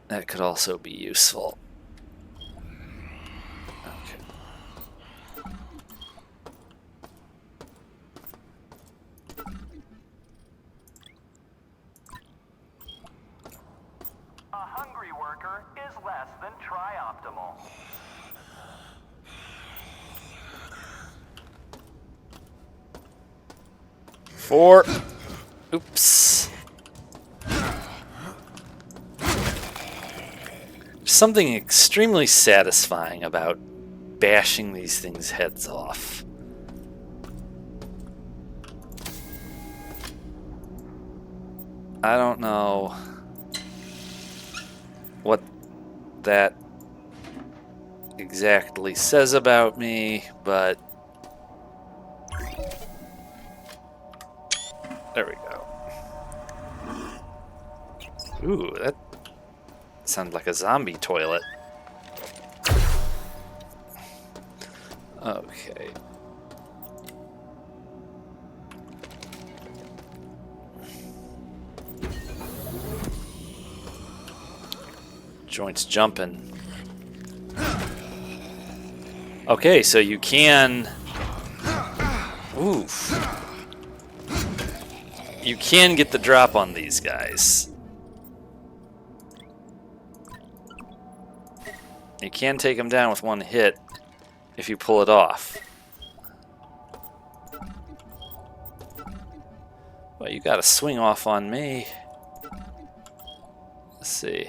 That could also be useful. 4. Oops. There's something extremely satisfying about bashing these things' heads off. I don't know what that exactly says about me, but there we go. Ooh, that sounds like a zombie toilet. Okay. Joints jumping. Okay, so you can... Oof. You can get the drop on these guys. You can take them down with one hit if you pull it off. Well, you got a swing off on me. Let's see.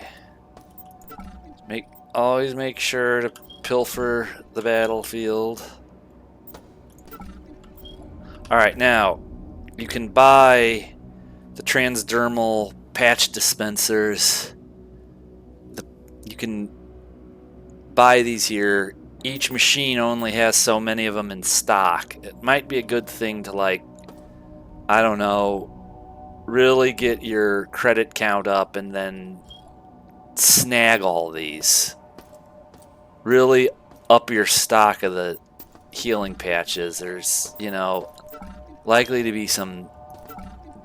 Always make sure to pilfer the battlefield. Alright, now you can buy the transdermal patch dispensers. You can buy these here. Each machine only has so many of them in stock. It might be a good thing to, like, I don't know, really get your credit count up and then snag all these. Really up your stock of the healing patches. There's, you know, likely to be some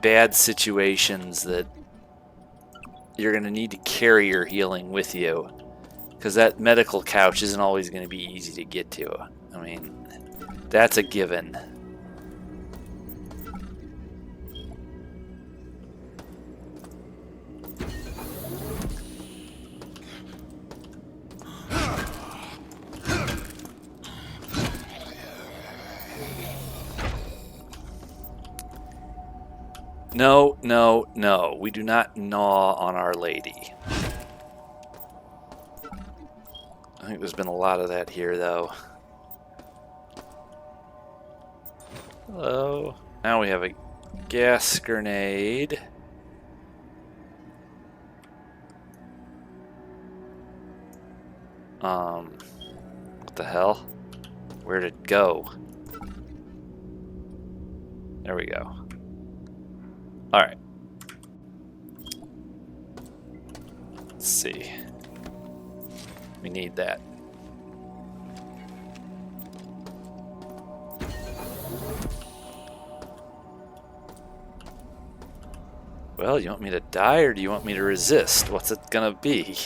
bad situations that you're going to need to carry your healing with you, because that medical couch isn't always going to be easy to get to. I mean, that's a given. No, no, no. We do not gnaw on Our Lady. I think there's been a lot of that here, though. Hello. Now we have a gas grenade. What the hell? Where'd it go? There we go. Alright. Let's see. We need that. Well, you want me to die or do you want me to resist? What's it gonna be?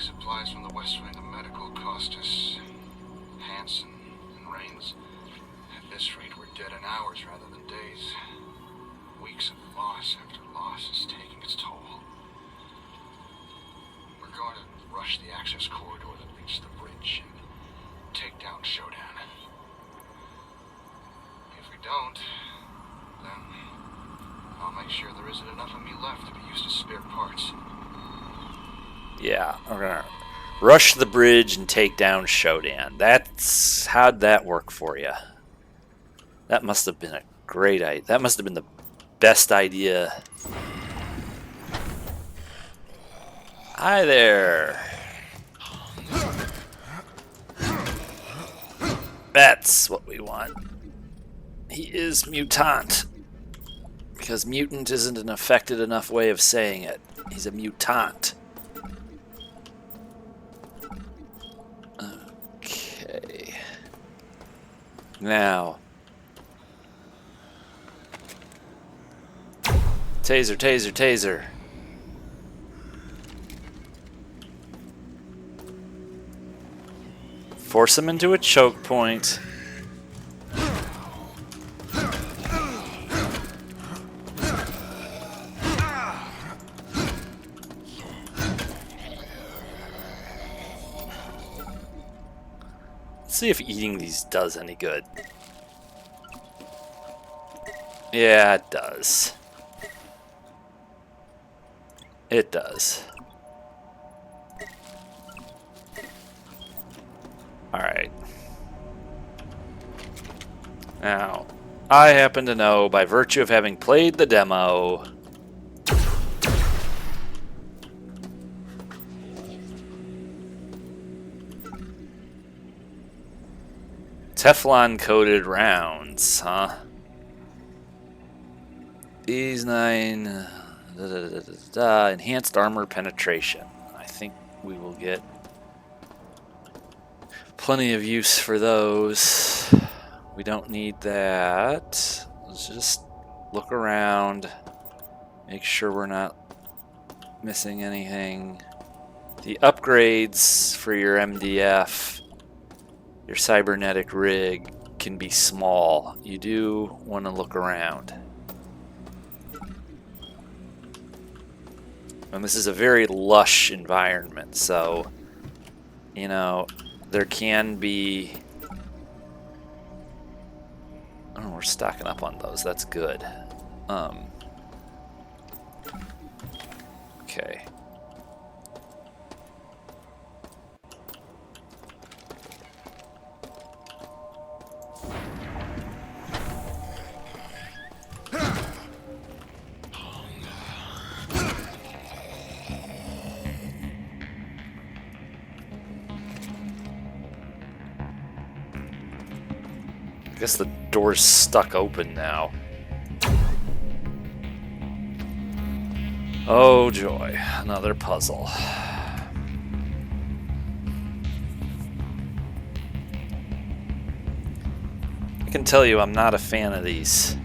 Supplies from the west wing of medical cost us Hansen and Rains. At this rate, we're dead in hours rather than days. Weeks of loss after loss is taking its toll. We're going to rush the access corridor that leads to the bridge and take down Showdown. If we don't, then I'll make sure there isn't enough of me left to be used as spare parts. Yeah, we're gonna rush the bridge and take down Showdown. How'd that work for you? That must have been a great idea. That must have been the best idea. Hi there. That's what we want. He is mutant. Because mutant isn't an affected enough way of saying it. He's a mutant. Okay. Now. Taser, taser, taser. Force him into a choke point. Let's see if eating these does any good. Yeah, it does. It does. Alright. Now, I happen to know, by virtue of having played the demo, Teflon-coated rounds, huh? These 9... enhanced armor penetration. I think we will get plenty of use for those. We don't need that. Let's just look around. Make sure we're not missing anything. The upgrades for your MDF, your cybernetic rig, can be small. You do want to look around. And this is a very lush environment, so, you know, there can be... Oh, we're stocking up on those. That's good. Okay. I guess the door's stuck open now. Oh joy, another puzzle. I can tell you I'm not a fan of these.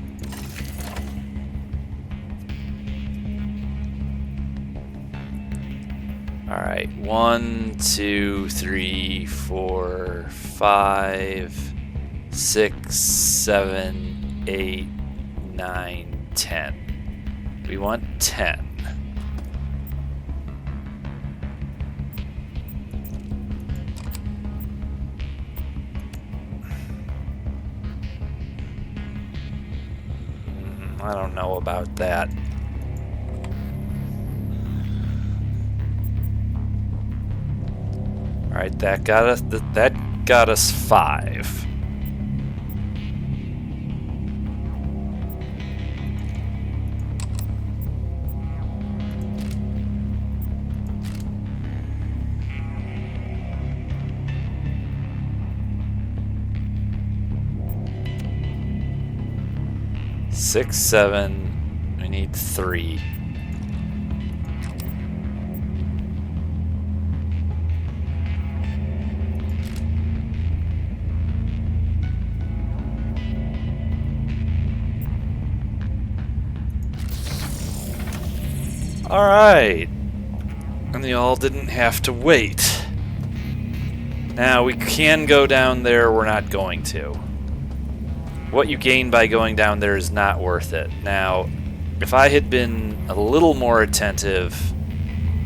Alright, 1, 2, 3, 4, 5, 6, 7, 8, 9, 10. We want 10. I don't know about that. Alright, that got us 5. Six, 7. We need 3. All right, and they all didn't have to wait. Now we can go down there. We're not going to. What you gain by going down there is not worth it. Now, if I had been a little more attentive,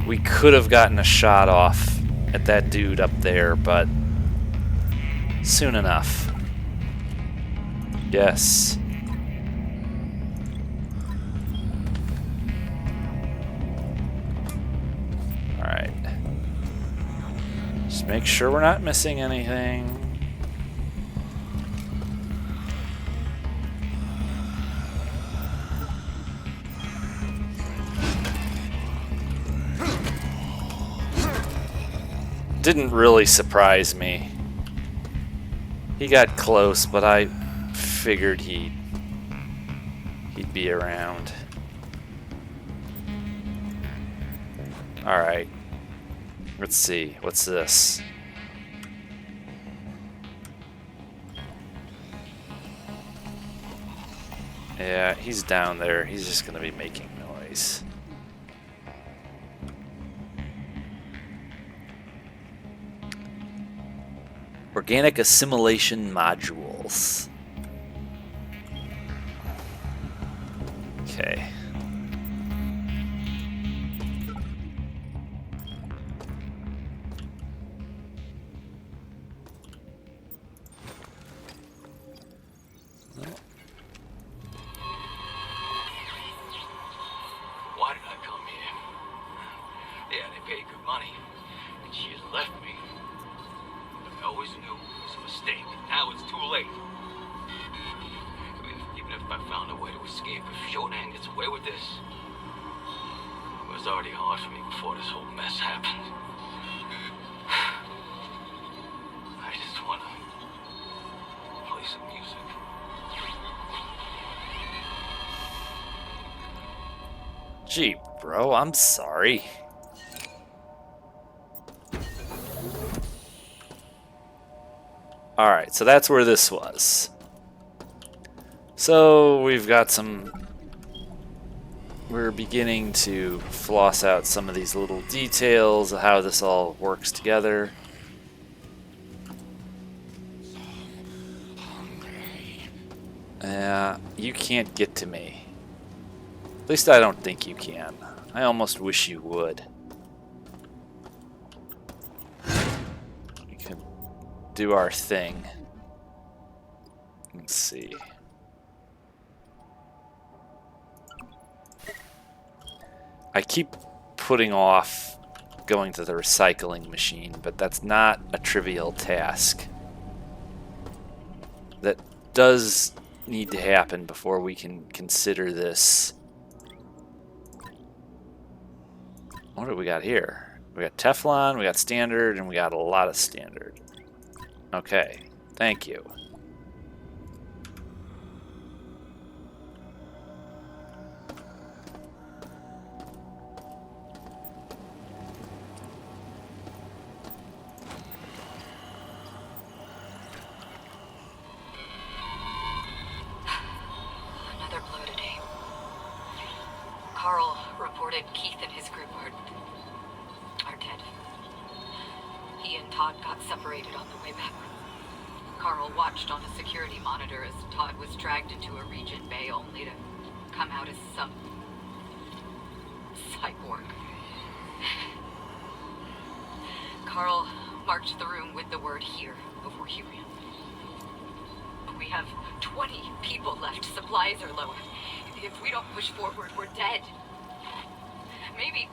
we could have gotten a shot off at that dude up there, but soon enough. Yes. Alright. Just make sure we're not missing anything. Didn't really surprise me. He got close, but I figured he'd be around. Alright. Let's see. What's this? Yeah, he's down there. He's just gonna be making noise. Organic assimilation modules. Okay. away with this? It was already hard for me before this whole mess happened. I just wanna play some music. Gee, bro, I'm sorry. Alright, so that's where this was. So we've got some... We're beginning to floss out some of these little details of how this all works together. You can't get to me. At least I don't think you can. I almost wish you would. We can do our thing. Let's see. I keep putting off going to the recycling machine, but that's not a trivial task. That does need to happen before we can consider this. What do we got here? We got Teflon, we got standard, and we got a lot of standard. Okay, thank you. Another blow today. Carl reported Keith and his group are dead. He and Todd got separated on the way back. Carl watched on a security monitor as Todd was dragged into a region bay only to come out as some cyborg. Carl marked the room with the word "here" before he ran. We have 20 people left. Supplies are low. If we don't push forward, we're dead. Maybe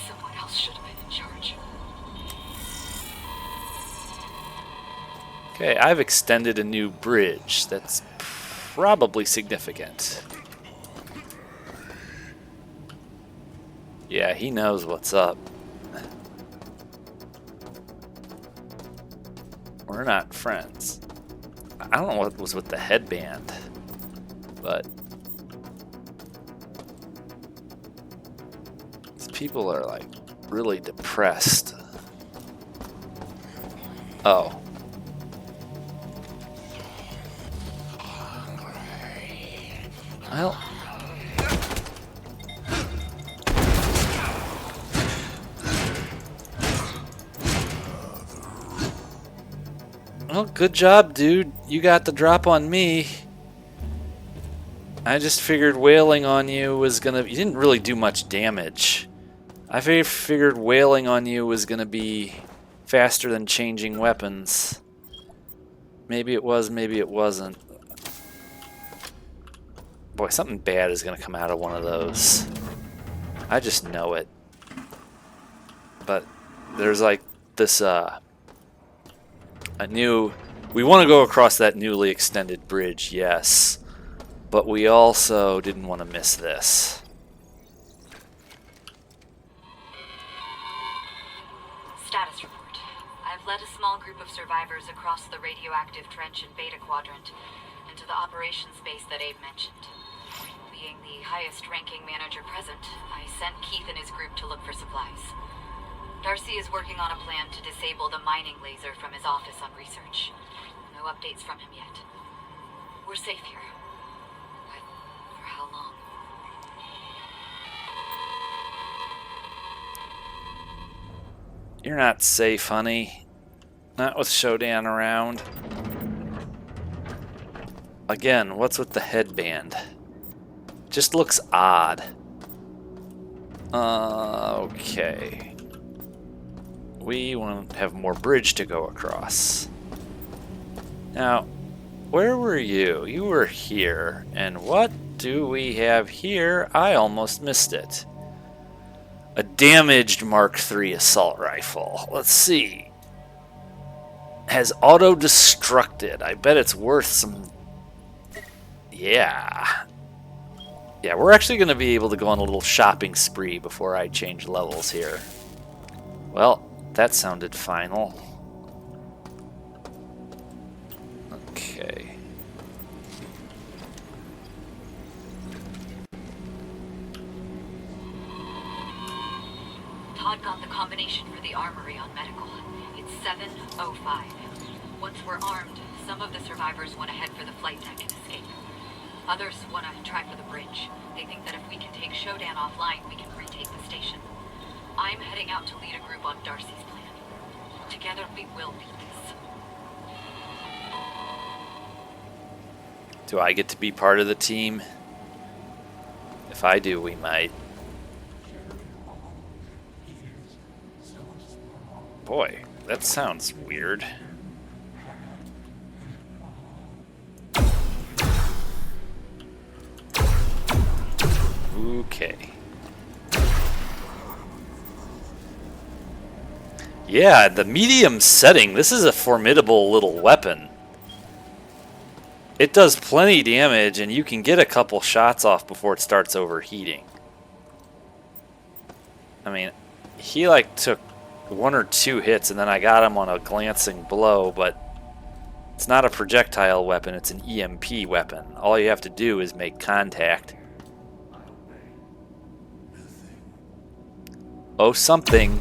someone else should have been in charge. Okay, I've extended a new bridge. That's probably significant. Yeah, he knows what's up. We're not friends. I don't know what was with the headband, but these people are like really depressed. Oh. Well, good job, dude. You got the drop on me. I just figured wailing on you was gonna... You didn't really do much damage. I figured wailing on you was gonna be faster than changing weapons. Maybe it was, maybe it wasn't. Boy, something bad is gonna come out of one of those. I just know it. But there's like this, we want to go across that newly extended bridge, yes. But we also didn't want to miss this. Status report. I've led a small group of survivors across the radioactive trench in Beta Quadrant into the operations base that Abe mentioned. Being the highest-ranking manager present, I sent Keith and his group to look for supplies. Darcy is working on a plan to disable the mining laser from his office on research. No updates from him yet. We're safe here. But for how long? You're not safe, honey. Not with Shodan around. Again, what's with the headband? Just looks odd. Okay. We want to have more bridge to go across. Now, where were you? You were here. And what do we have here? I almost missed it. A damaged Mark III assault rifle. Let's see. Has auto-destructed. I bet it's worth some Yeah. Yeah, we're actually going to be able to go on a little shopping spree before I change levels here. Well, that sounded final. Okay. Todd got the combination for the armory on medical. It's 7:05. Once we're armed, some of the survivors want to head for the flight deck and escape. Others want to track for the bridge. They think that if we can take Shodan offline, we can retake the station. I'm heading out to lead a group on Darcy's plan. Together we will beat this. Do I get to be part of the team? If I do, we might. Boy, that sounds weird. Okay. Yeah, the medium setting, this is a formidable little weapon. It does plenty damage, and you can get a couple shots off before it starts overheating. I mean, he like took 1 or 2 hits, and then I got him on a glancing blow, but it's not a projectile weapon, it's an EMP weapon. All you have to do is make contact. Oh, something.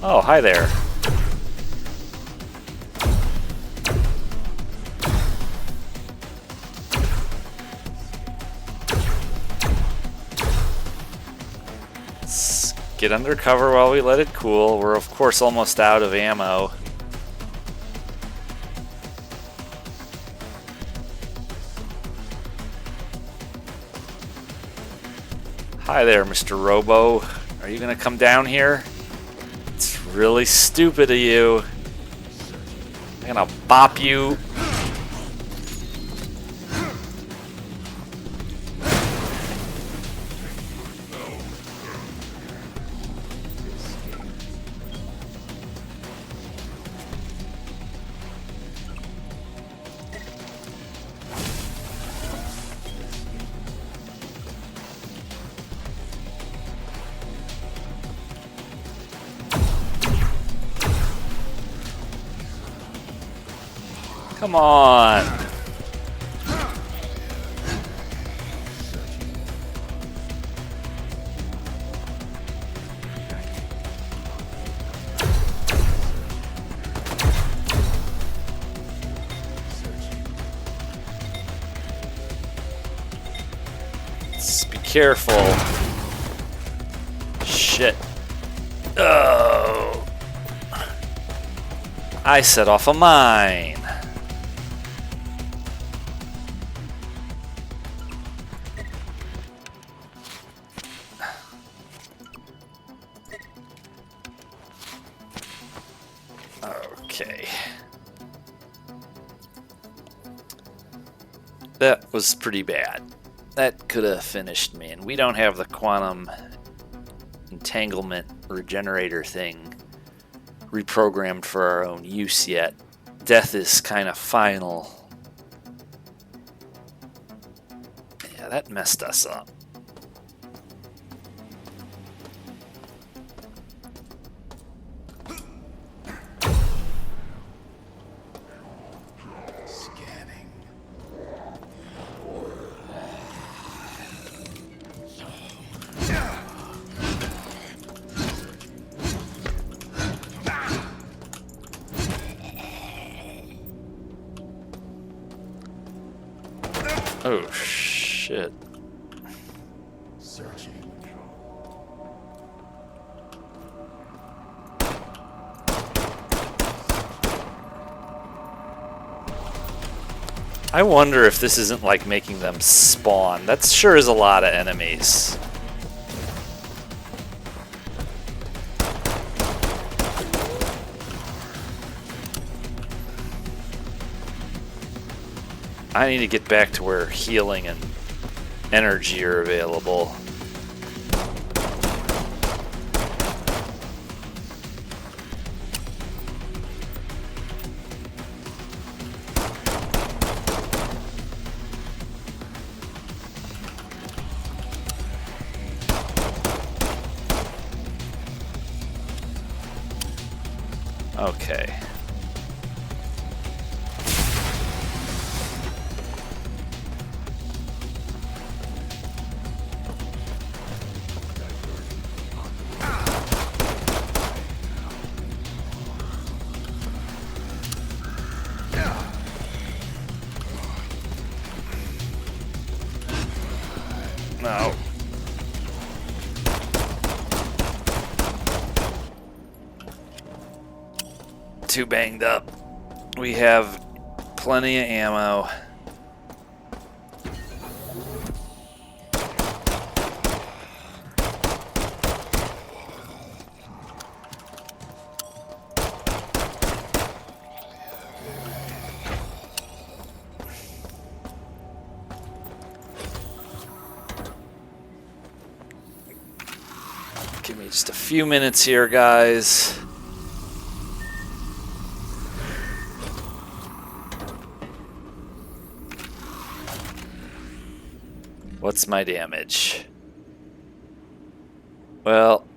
Oh, hi there. Let's get under cover while we let it cool. We're of course almost out of ammo. Hi there, Mr. Robo. Are you gonna come down here? It's really stupid of you. I'm gonna bop you. Come on. Let's be careful. Shit. Oh. I set off a mine. Okay. That was pretty bad. That could have finished me, and we don't have the quantum entanglement regenerator thing reprogrammed for our own use yet. Death is kind of final. Yeah, that messed us up. Oh, shit. Searching. I wonder if this isn't like making them spawn. That sure is a lot of enemies. I need to get back to where healing and energy are available. Okay. No. Too banged up. We have plenty of ammo. Give me just a few minutes here, guys. What's my damage? Well,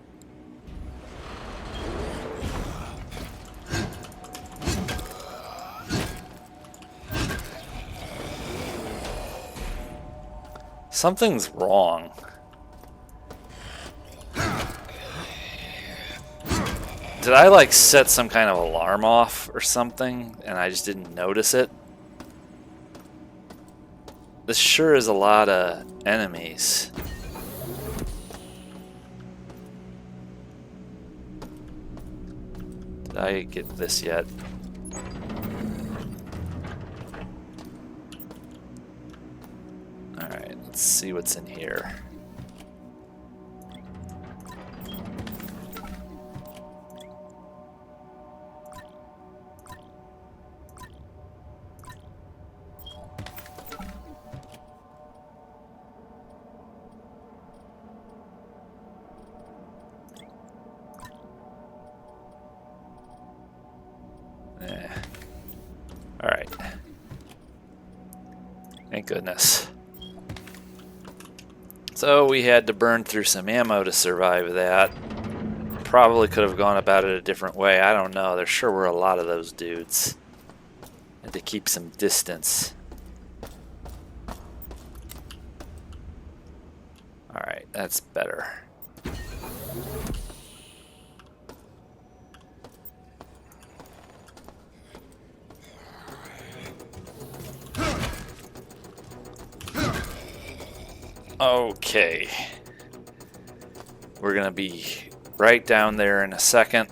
something's wrong. Did I like set some kind of alarm off or something and I just didn't notice it? This sure is a lot of enemies. Did I get this yet? Alright, let's see what's in here. Alright. Thank goodness. So we had to burn through some ammo to survive that. Probably could have gone about it a different way. I don't know. There sure were a lot of those dudes. Had to keep some distance. Alright, that's better. Okay. We're gonna be right down there in a second.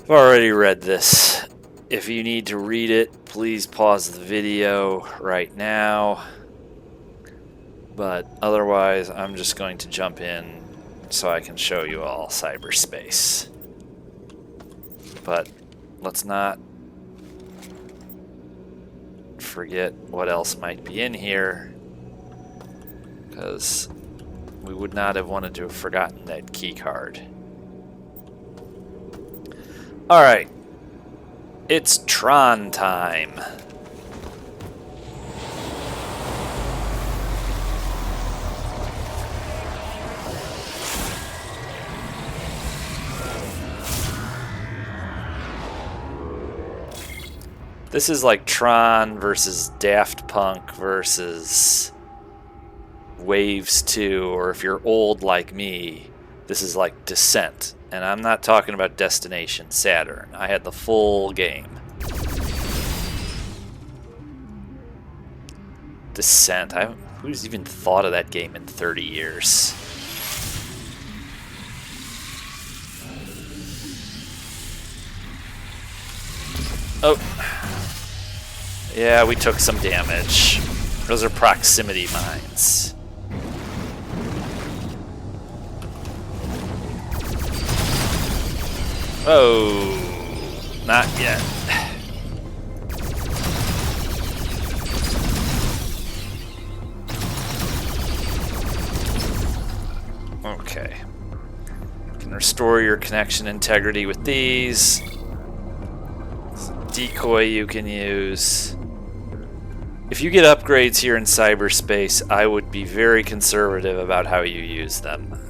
I've already read this. If you need to read it, please pause the video right now. But otherwise, I'm just going to jump in so I can show you all cyberspace. But let's not forget what else might be in here, because we would not have wanted to have forgotten that key card. Alright. It's Tron time. This is like Tron versus Daft Punk versus Waves 2, or if you're old like me, this is like Descent. And I'm not talking about Destination Saturn. I had the full game. Descent. Who's even thought of that game in 30 years? Oh. Yeah, we took some damage. Those are proximity mines. Oh, not yet. Okay. Can restore your connection integrity with these. There's a decoy you can use. If you get upgrades here in cyberspace, I would be very conservative about how you use them.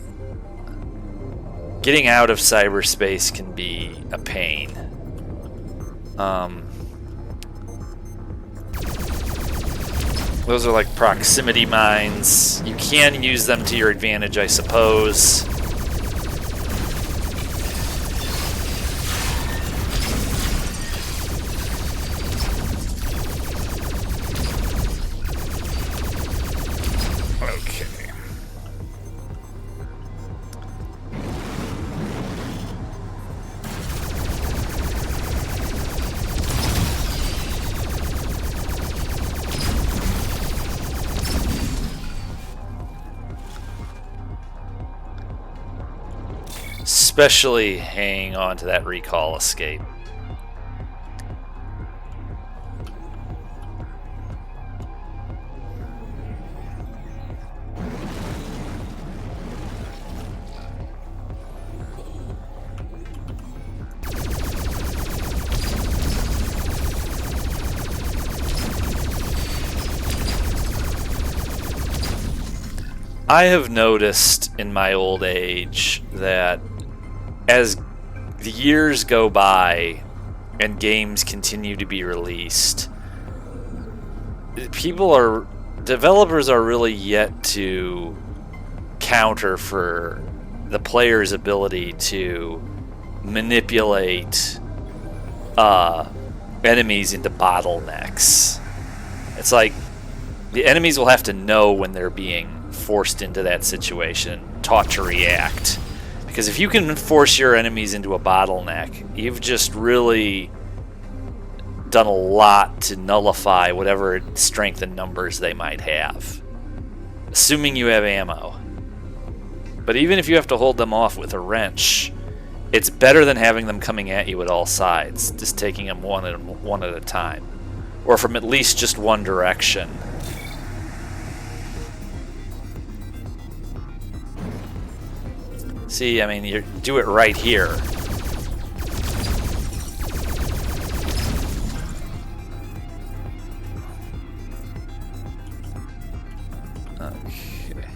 Getting out of cyberspace can be a pain. Those are like proximity mines. You can use them to your advantage, I suppose. Especially hanging on to that recall escape. I have noticed in my old age that as the years go by and games continue to be released, developers are really yet to counter for the player's ability to manipulate enemies into bottlenecks. It's like the enemies will have to know when they're being forced into that situation, taught to react. Because if you can force your enemies into a bottleneck, you've just really done a lot to nullify whatever strength and numbers they might have. Assuming you have ammo. But even if you have to hold them off with a wrench, it's better than having them coming at you at all sides, just taking them one at a time. Or from at least just one direction. See, I mean, you do it right here. Okay.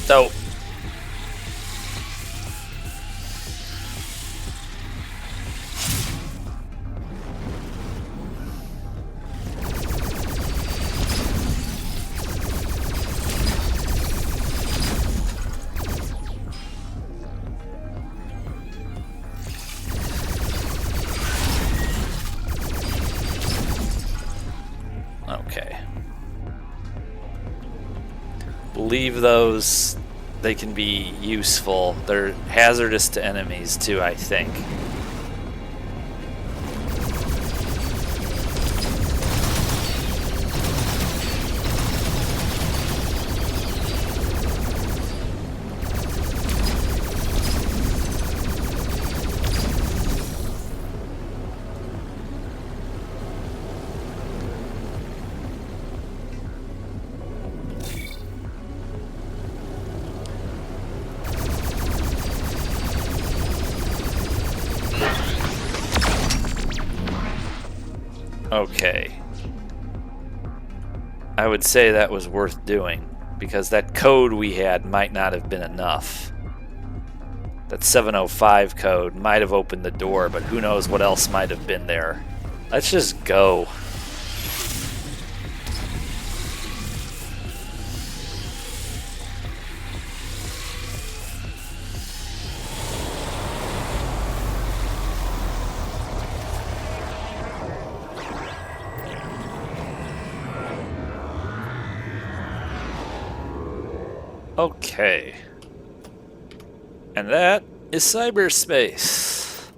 So. Okay. Leave those. They can be useful. They're hazardous to enemies too, I think. Okay. I would say that was worth doing, because that code we had might not have been enough. That 705 code might have opened the door, but who knows what else might have been there. Let's just go. Okay. And that is cyberspace.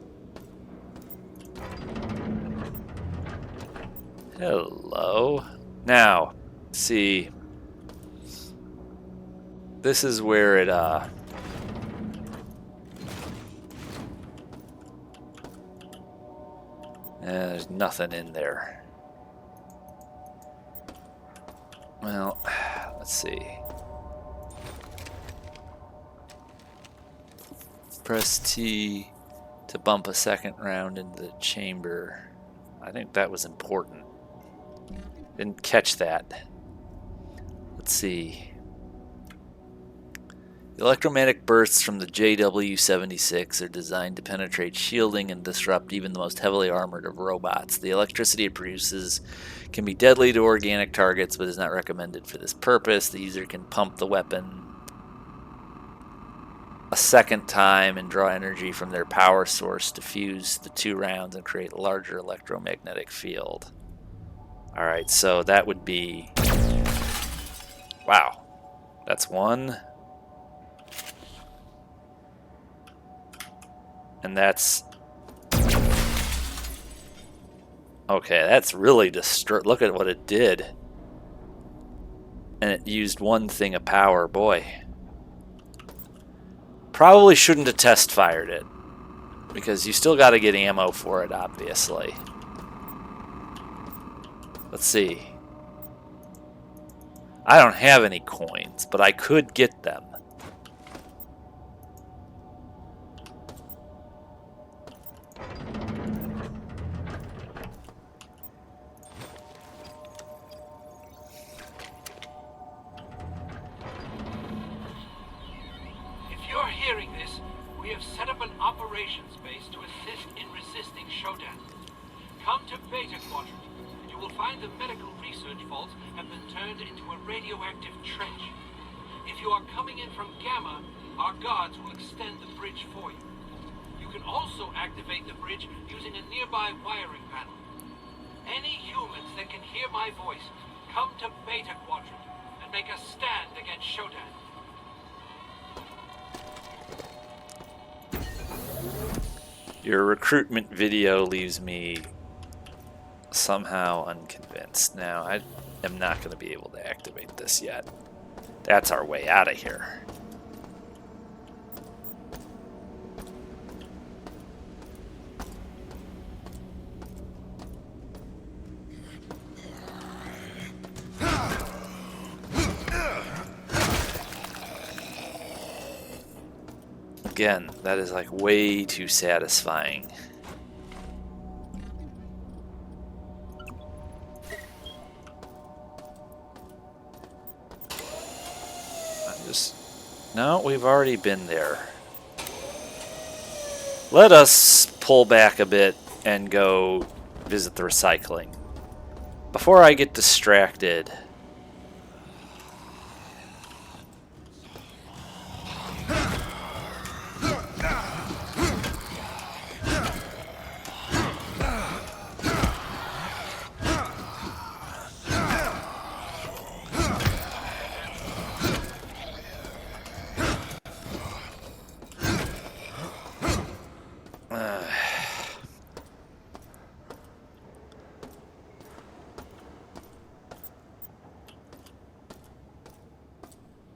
Hello. Now, see. This is where it There's nothing in there. Well, let's see. Press T to bump a second round into the chamber. I think that was important. Didn't catch that. Let's see. The electromagnetic bursts from the JW-76 are designed to penetrate shielding and disrupt even the most heavily armored of robots. The electricity it produces can be deadly to organic targets, but is not recommended for this purpose. The user can pump the weapon a second time and draw energy from their power source to fuse the 2 rounds and create a larger electromagnetic field. Alright, so that would be... Wow. That's 1. And that's... Okay, that's really look at what it did. And it used 1 thing of power, boy. Probably shouldn't have test fired it. Because you still gotta get ammo for it, obviously. Let's see. I don't have any coins, but I could get them. Hearing this, we have set up an operations base to assist in resisting Shodan. Come to Beta Quadrant, and you will find the medical research vaults have been turned into a radioactive trench. If you are coming in from Gamma, our guards will extend the bridge for you. You can also activate the bridge using a nearby wiring panel. Any humans that can hear my voice, come to Beta Quadrant and make a stand against Shodan. Your recruitment video leaves me somehow unconvinced. Now, I am not going to be able to activate this yet. That's our way out of here. Again, that is like way too satisfying. No, we've already been there. Let us pull back a bit and go visit the recycling. Before I get distracted...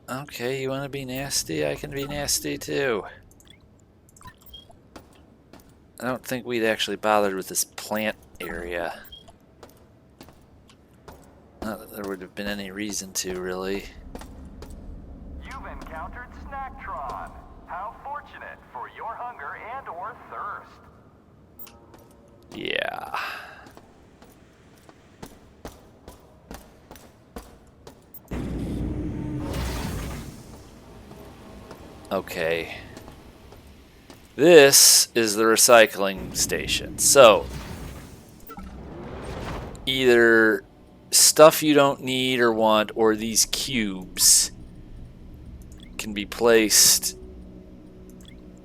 Okay, you want to be nasty? I can be nasty too. I don't think we'd actually bothered with this plant area. Not that there would have been any reason to, really. You've encountered Snacktron. How fortunate for your hunger and or thirst. Yeah. Okay. This is the recycling station. So, either stuff you don't need or want, or these cubes can be placed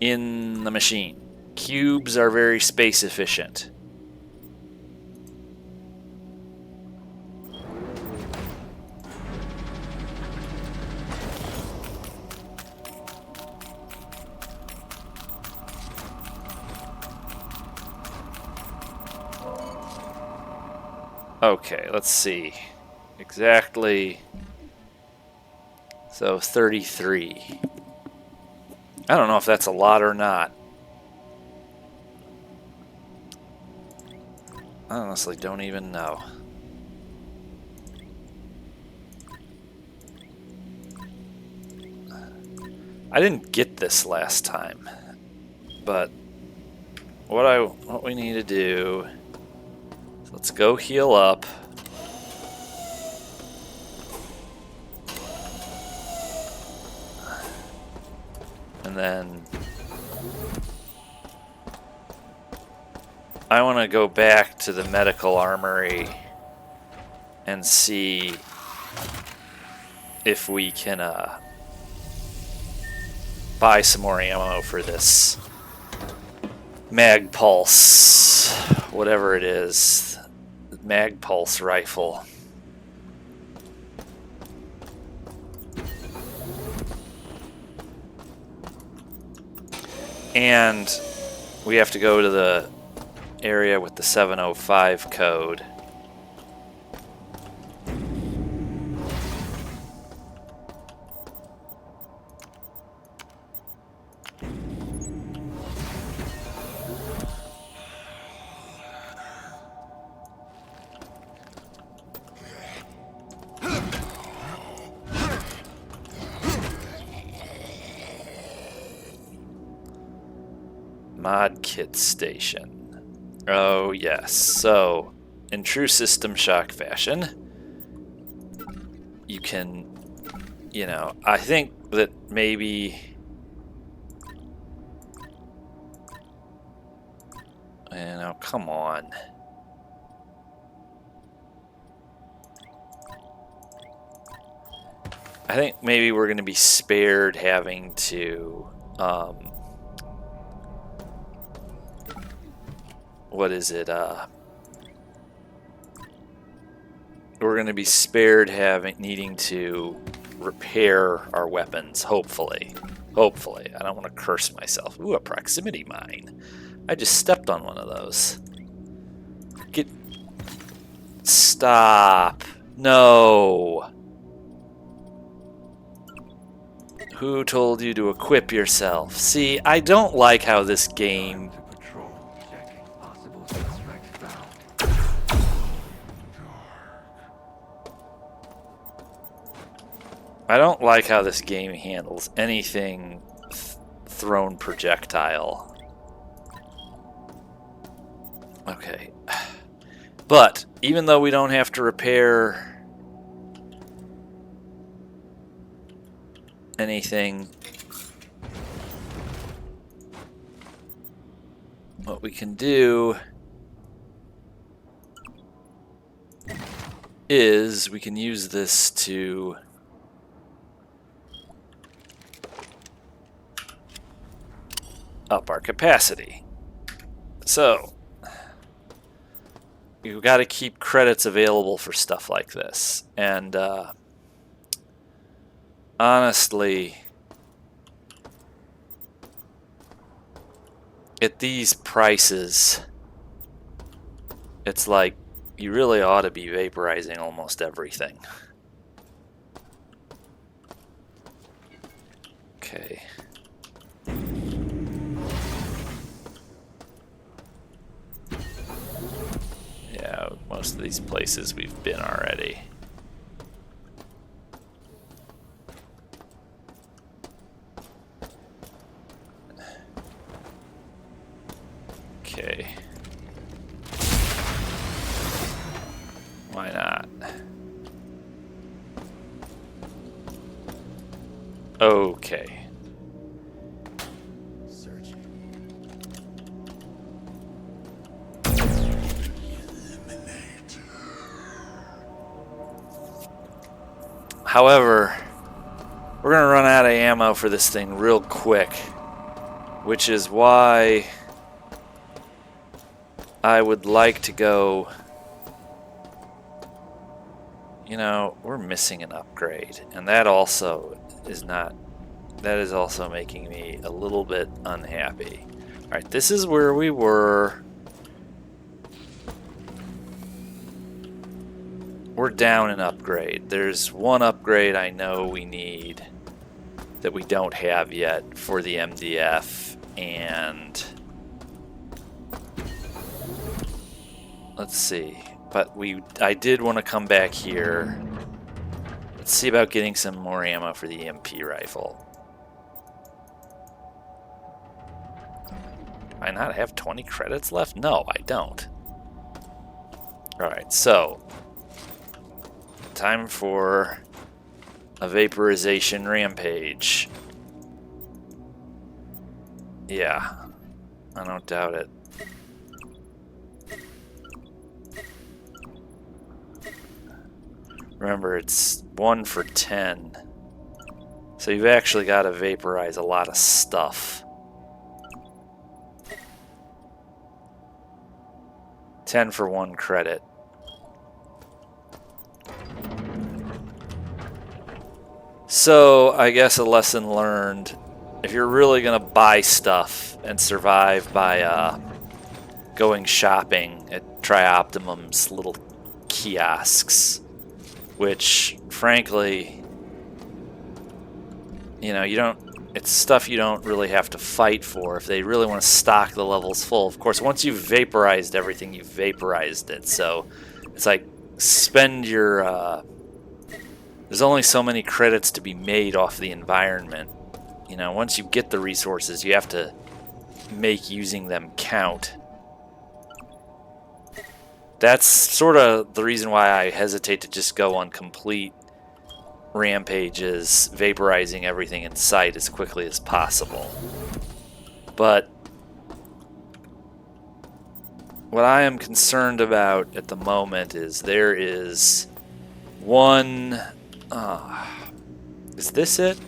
in the machine. Cubes are very space efficient. Okay, let's see. Exactly. So 33. I don't know if that's a lot or not. I honestly don't even know. I didn't get this last time, but what we need to do, so let's go heal up. And then I want to go back to the medical armory and see if we can buy some more ammo for this mag pulse, whatever it is, mag pulse rifle. And we have to go to the area with the 705 code. Mod kit station. Oh yes, so in true System Shock fashion, you can, you know, I think that maybe, you know, come on. I think maybe we're going to be spared having to, what is it? We're going to be spared needing to repair our weapons. Hopefully, hopefully. I don't want to curse myself. Ooh, a proximity mine. I just stepped on one of those. Stop. No. Who told you to equip yourself? See, I don't like how this game. I don't like how this game handles anything thrown projectile. Okay. But even though we don't have to repair anything, what we can do is we can use this to up our capacity. So you've got to keep credits available for stuff like this. And honestly, at these prices, it's like you really ought to be vaporizing almost everything. Okay. Yeah, most of these places we've been already. Okay. Why not? Okay. However, we're going to run out of ammo for this thing real quick, which is why I would like to go. You know, we're missing an upgrade, and that also is not, that is also making me a little bit unhappy. All right, this is where we were. We're down an upgrade. There's one upgrade I know we need that we don't have yet for the MDF, and let's see. But I did want to come back here. Let's see about getting some more ammo for the EMP rifle. Do I not have 20 credits left? No, I don't. Alright, so time for a vaporization rampage. Yeah, I don't doubt it. Remember, it's 1 for 10. So you've actually got to vaporize a lot of stuff. 10 for 1 credit. So, I guess a lesson learned, if you're really going to buy stuff and survive by going shopping at Tri-Optimum's little kiosks, which, frankly, you know, it's stuff you don't really have to fight for if they really want to stock the levels full. Of course, once you've vaporized everything, you've vaporized it. So it's like spend your... there's only so many credits to be made off the environment. You know, once you get the resources, you have to make using them count. That's sort of the reason why I hesitate to just go on complete rampages, vaporizing everything in sight as quickly as possible. But what I am concerned about at the moment is there is one... is this it?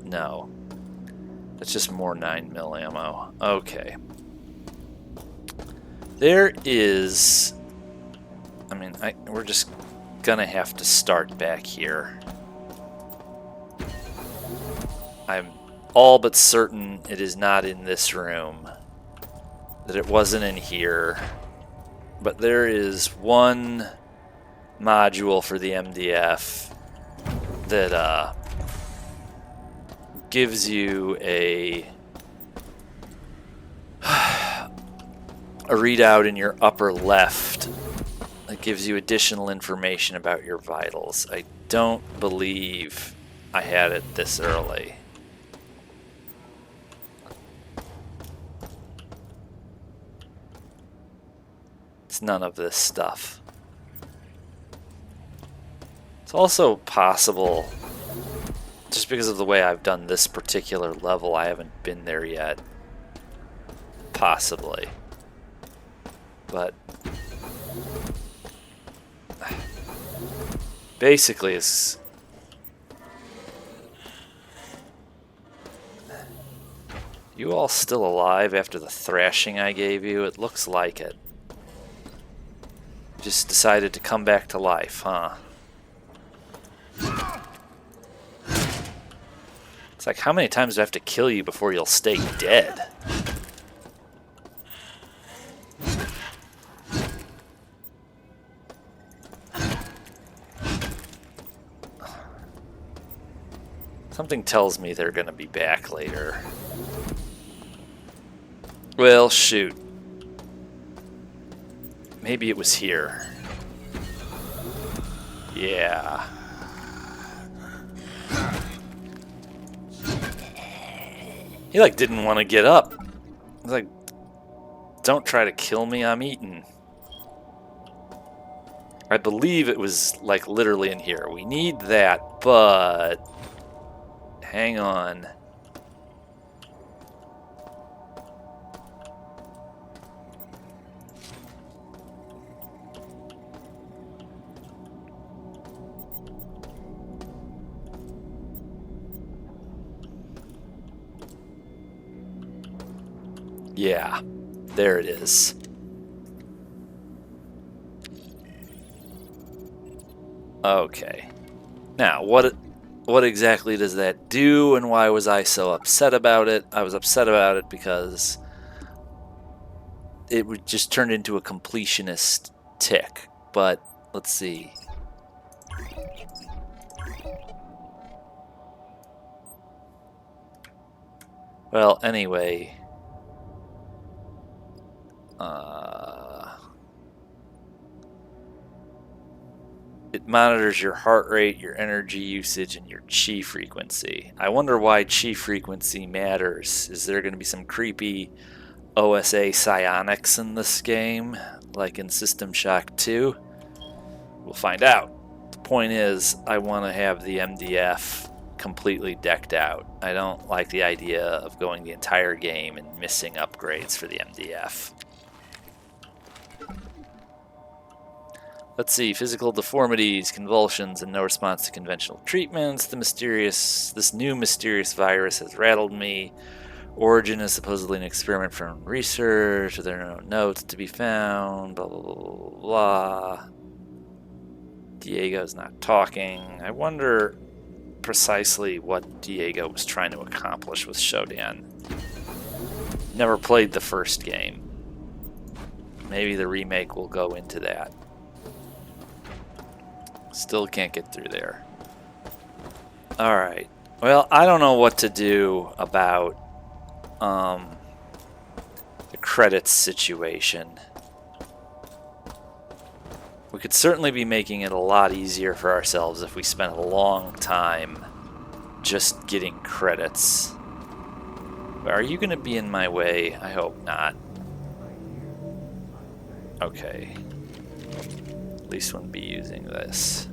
No. That's just more 9mm ammo. Okay. There is... I mean, we're just gonna have to start back here. I'm all but certain it is not in this room. That it wasn't in here. But there is one module for the MDF that gives you a readout in your upper left. It gives you additional information about your vitals. I don't believe I had it this early. It's none of this stuff. It's also possible, just because of the way I've done this particular level, I haven't been there yet. Possibly. But basically, it's... You all still alive after the thrashing I gave you? It looks like it. Just decided to come back to life, huh? It's like, how many times do I have to kill you before you'll stay dead? Something tells me they're gonna be back later. Well, shoot. Maybe it was here. Yeah. He like didn't want to get up. I was like, don't try to kill me, I'm eating. I believe it was like literally in here. We need that, but hang on. Yeah, there it is. Okay. Now, what exactly does that do, and why was I so upset about it? I was upset about it because it would just turn into a completionist tick. But let's see. Well, anyway. It monitors your heart rate, your energy usage, and your chi frequency. I wonder why chi frequency matters. Is there going to be some creepy OSA psionics in this game, like in System Shock 2? We'll find out. The point is, I want to have the MDF completely decked out. I don't like the idea of going the entire game and missing upgrades for the MDF. Let's see, physical deformities, convulsions, and no response to conventional treatments. This new mysterious virus has rattled me. Origin is supposedly an experiment from research. There are no notes to be found. Blah, blah, blah, blah, blah. Diego's not talking. I wonder precisely what Diego was trying to accomplish with Shodan. Never played the first game. Maybe the remake will go into that. Still can't get through there. Alright. Well, I don't know what to do about the credits situation. We could certainly be making it a lot easier for ourselves if we spent a long time just getting credits. But are you going to be in my way? I hope not. Okay. At least wouldn't be using this.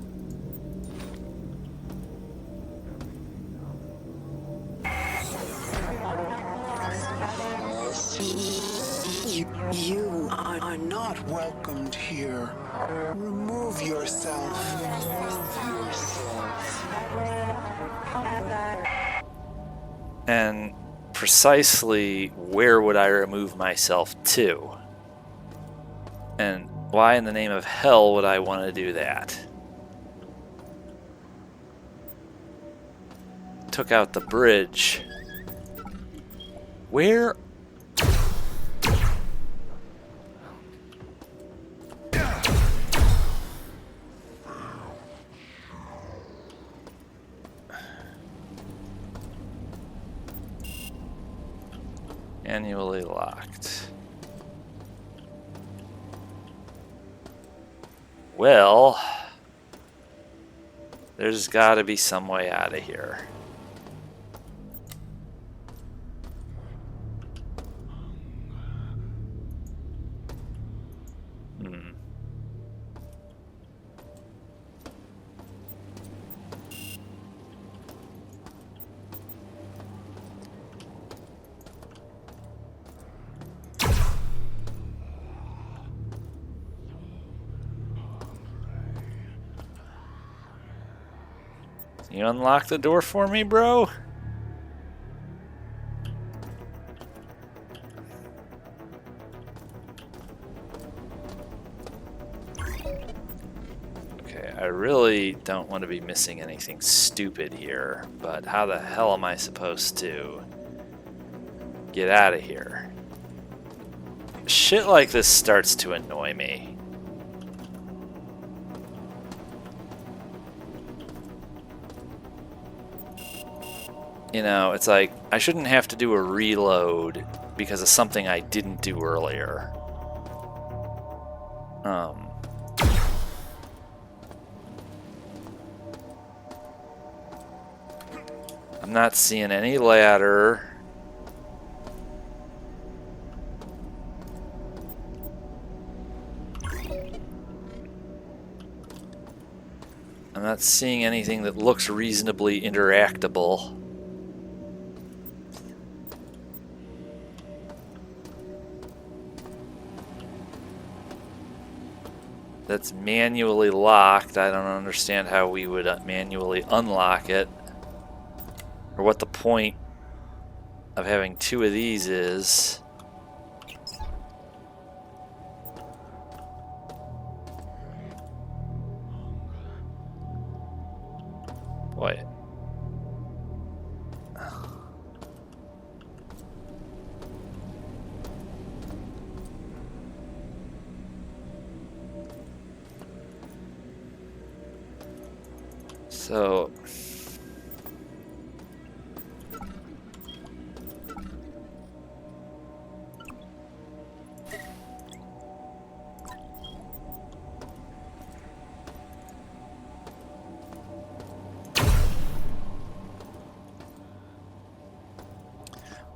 You are not welcomed here. Remove yourself. And precisely where would I remove myself to? And why in the name of hell would I want to do that? Took out the bridge. Where? Manually locked. Well, there's got to be some way out of here. You unlock the door for me, bro? Okay, I really don't want to be missing anything stupid here, but how the hell am I supposed to get out of here? Shit like this starts to annoy me. You know, it's like, I shouldn't have to do a reload because of something I didn't do earlier. I'm not seeing any ladder. I'm not seeing anything that looks reasonably interactable. That's manually locked. I don't understand how we would manually unlock it, or what the point of having two of these is. Boy. So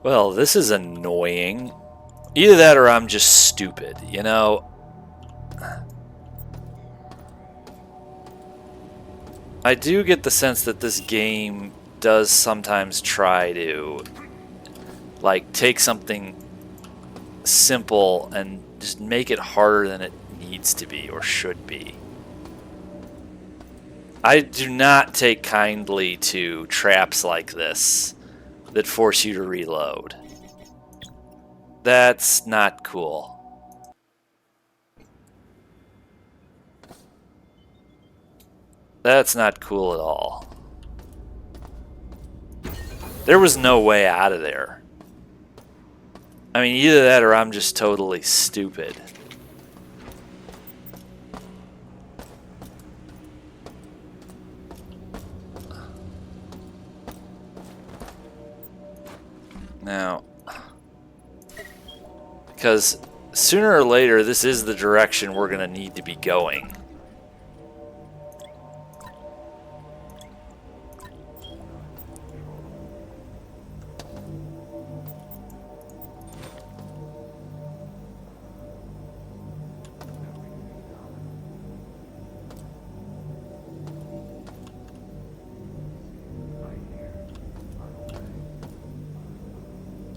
Well, this is annoying. Either that or I'm just stupid, you know? I do get the sense that this game does sometimes try to, like, take something simple and just make it harder than it needs to be or should be. I do not take kindly to traps like this that force you to reload. That's not cool. That's not cool at all. There was no way out of there. I mean, either that or I'm just totally stupid. Now, because sooner or later, this is the direction we're going to need to be going.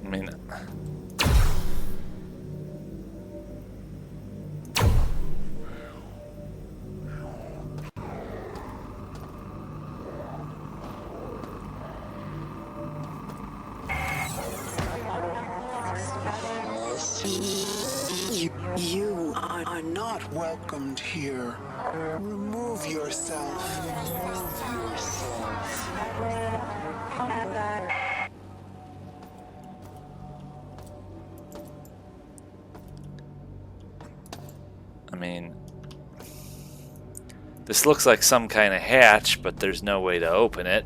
I mean, You are not welcomed here. Remove yourself. I mean, this looks like some kind of hatch, but there's no way to open it.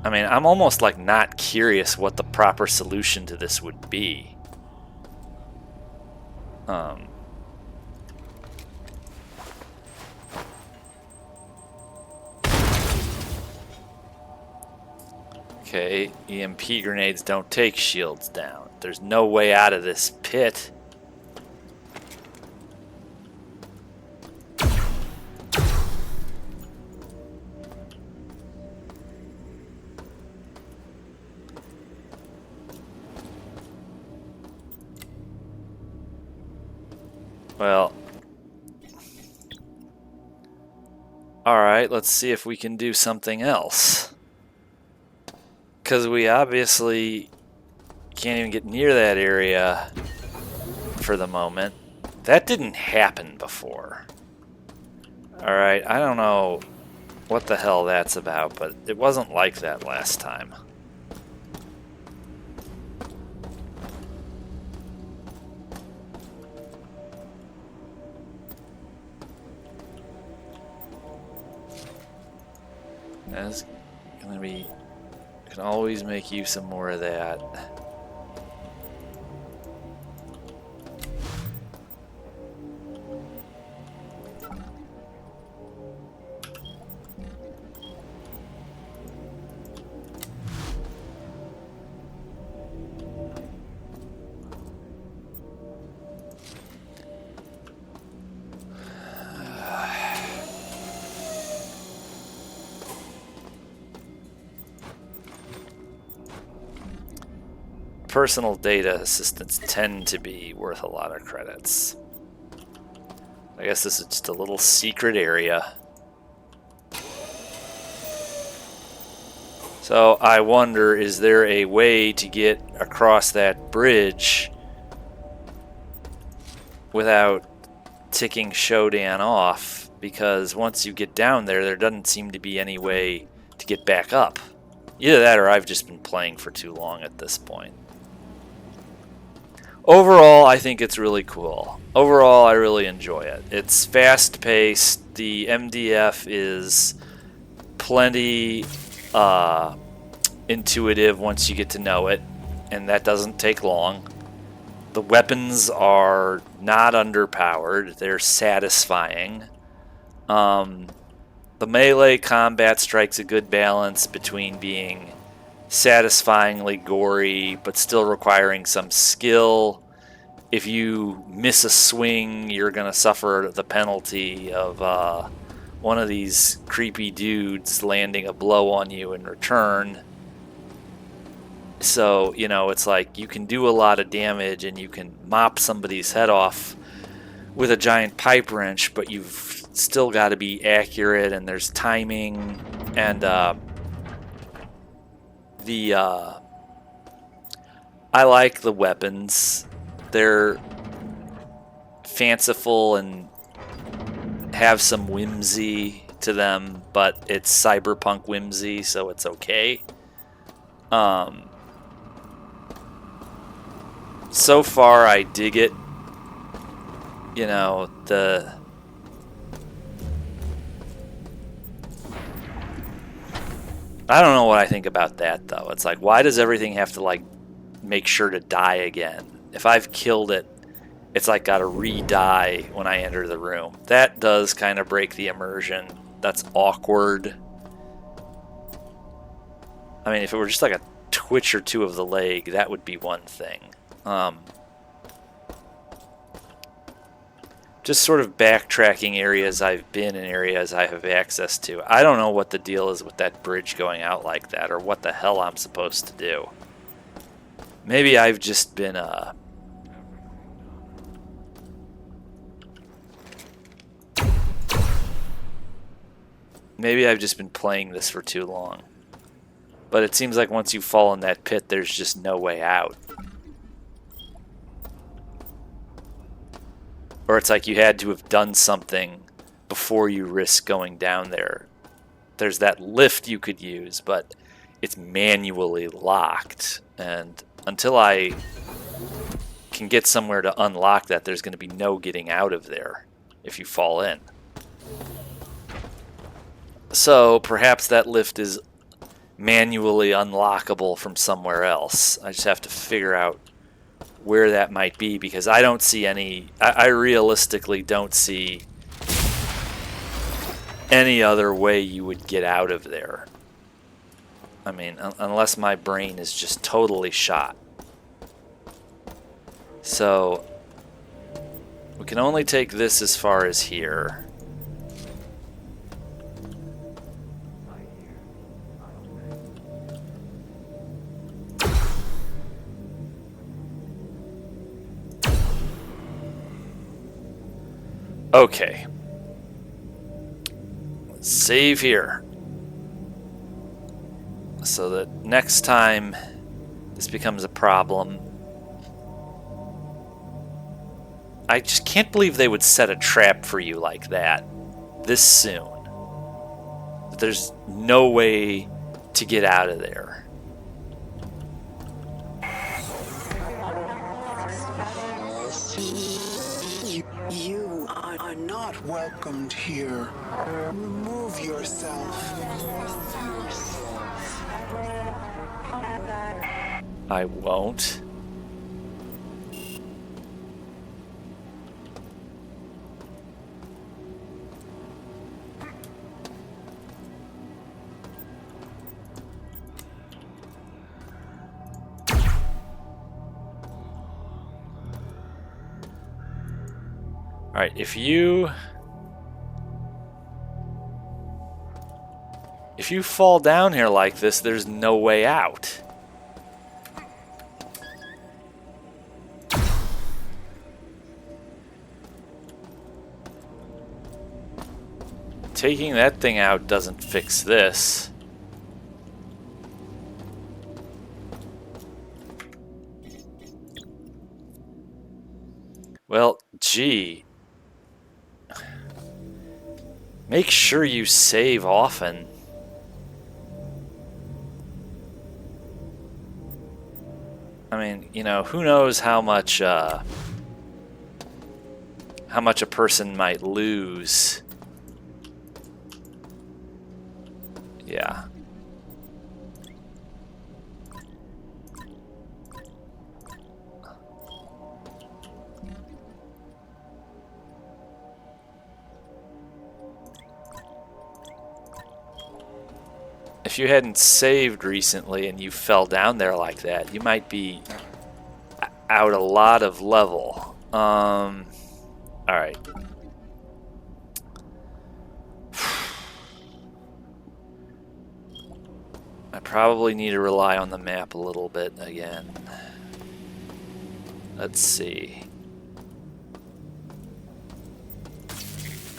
I mean, I'm almost like not curious what the proper solution to this would be. Okay, EMP grenades don't take shields down. There's no way out of this pit. Well, alright, let's see if we can do something else. Because we obviously can't even get near that area for the moment. That didn't happen before. Alright, I don't know what the hell that's about, but it wasn't like that last time. That's gonna be, can always make use of more of that. Personal data assistants tend to be worth a lot of credits. I guess this is just a little secret area. So I wonder, is there a way to get across that bridge without ticking Shodan off? Because once you get down there, there doesn't seem to be any way to get back up. Either that or I've just been playing for too long at this point. Overall, I think it's really cool. Overall, I really enjoy it. It's fast-paced. The MDF is plenty intuitive once you get to know it, and that doesn't take long. The weapons are not underpowered. They're satisfying. The melee combat strikes a good balance between being satisfyingly gory, but still requiring some skill. If you miss a swing, you're going to suffer the penalty of one of these creepy dudes landing a blow on you in return. So, you know, it's like you can do a lot of damage and you can mop somebody's head off with a giant pipe wrench, but you've still got to be accurate, and there's timing, and I like the weapons. They're fanciful and have some whimsy to them, but it's cyberpunk whimsy, so it's okay. So far, I dig it. You know, I don't know what I think about that, though. It's like, why does everything have to, like, make sure to die again? If I've killed it, it's like gotta re-die when I enter the room. That does kind of break the immersion. That's awkward. I mean, if it were just like a twitch or two of the leg, that would be one thing. Just sort of backtracking areas I've been and areas I have access to. I don't know what the deal is with that bridge going out like that, or what the hell I'm supposed to do. Maybe I've just been maybe I've just been playing this for too long. But it seems like once you fall in that pit, there's just no way out. Or it's like you had to have done something before you risk going down there. There's that lift you could use, but it's manually locked. And until I can get somewhere to unlock that, there's going to be no getting out of there if you fall in. So perhaps that lift is manually unlockable from somewhere else. I just have to figure out where that might be, because I don't see any, I realistically don't see any other way you would get out of there. I mean, unless my brain is just totally shot. So we can only take this as far as here. Okay. Let's save here. So that next time this becomes a problem. I just can't believe they would set a trap for you like that this soon. There's no way to get out of there. You are not welcomed here. Remove yourself. I won't. Alright, if you fall down here like this, there's no way out. Taking that thing out doesn't fix this. Well, gee. Make sure you save often. I mean, you know, who knows how much a person might lose. Yeah. if you hadn't saved recently and you fell down there like that, you might be out a lot of level. Alright. I probably need to rely on the map a little bit again. Let's see.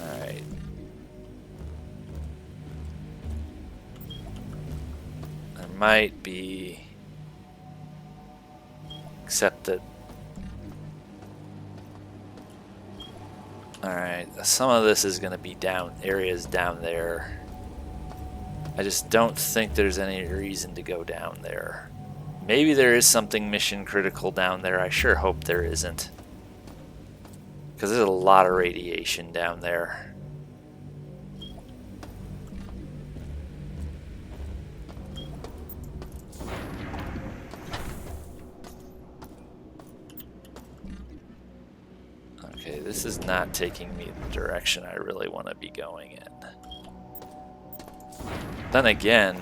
Alright. There might be... Except that... Alright, some of this is going to be down, areas down there. I just don't think there's any reason to go down there. Maybe there is something mission critical down there. I sure hope there isn't. Because there's a lot of radiation down there. Okay, this is not taking me the direction I really want to be going in. Then again,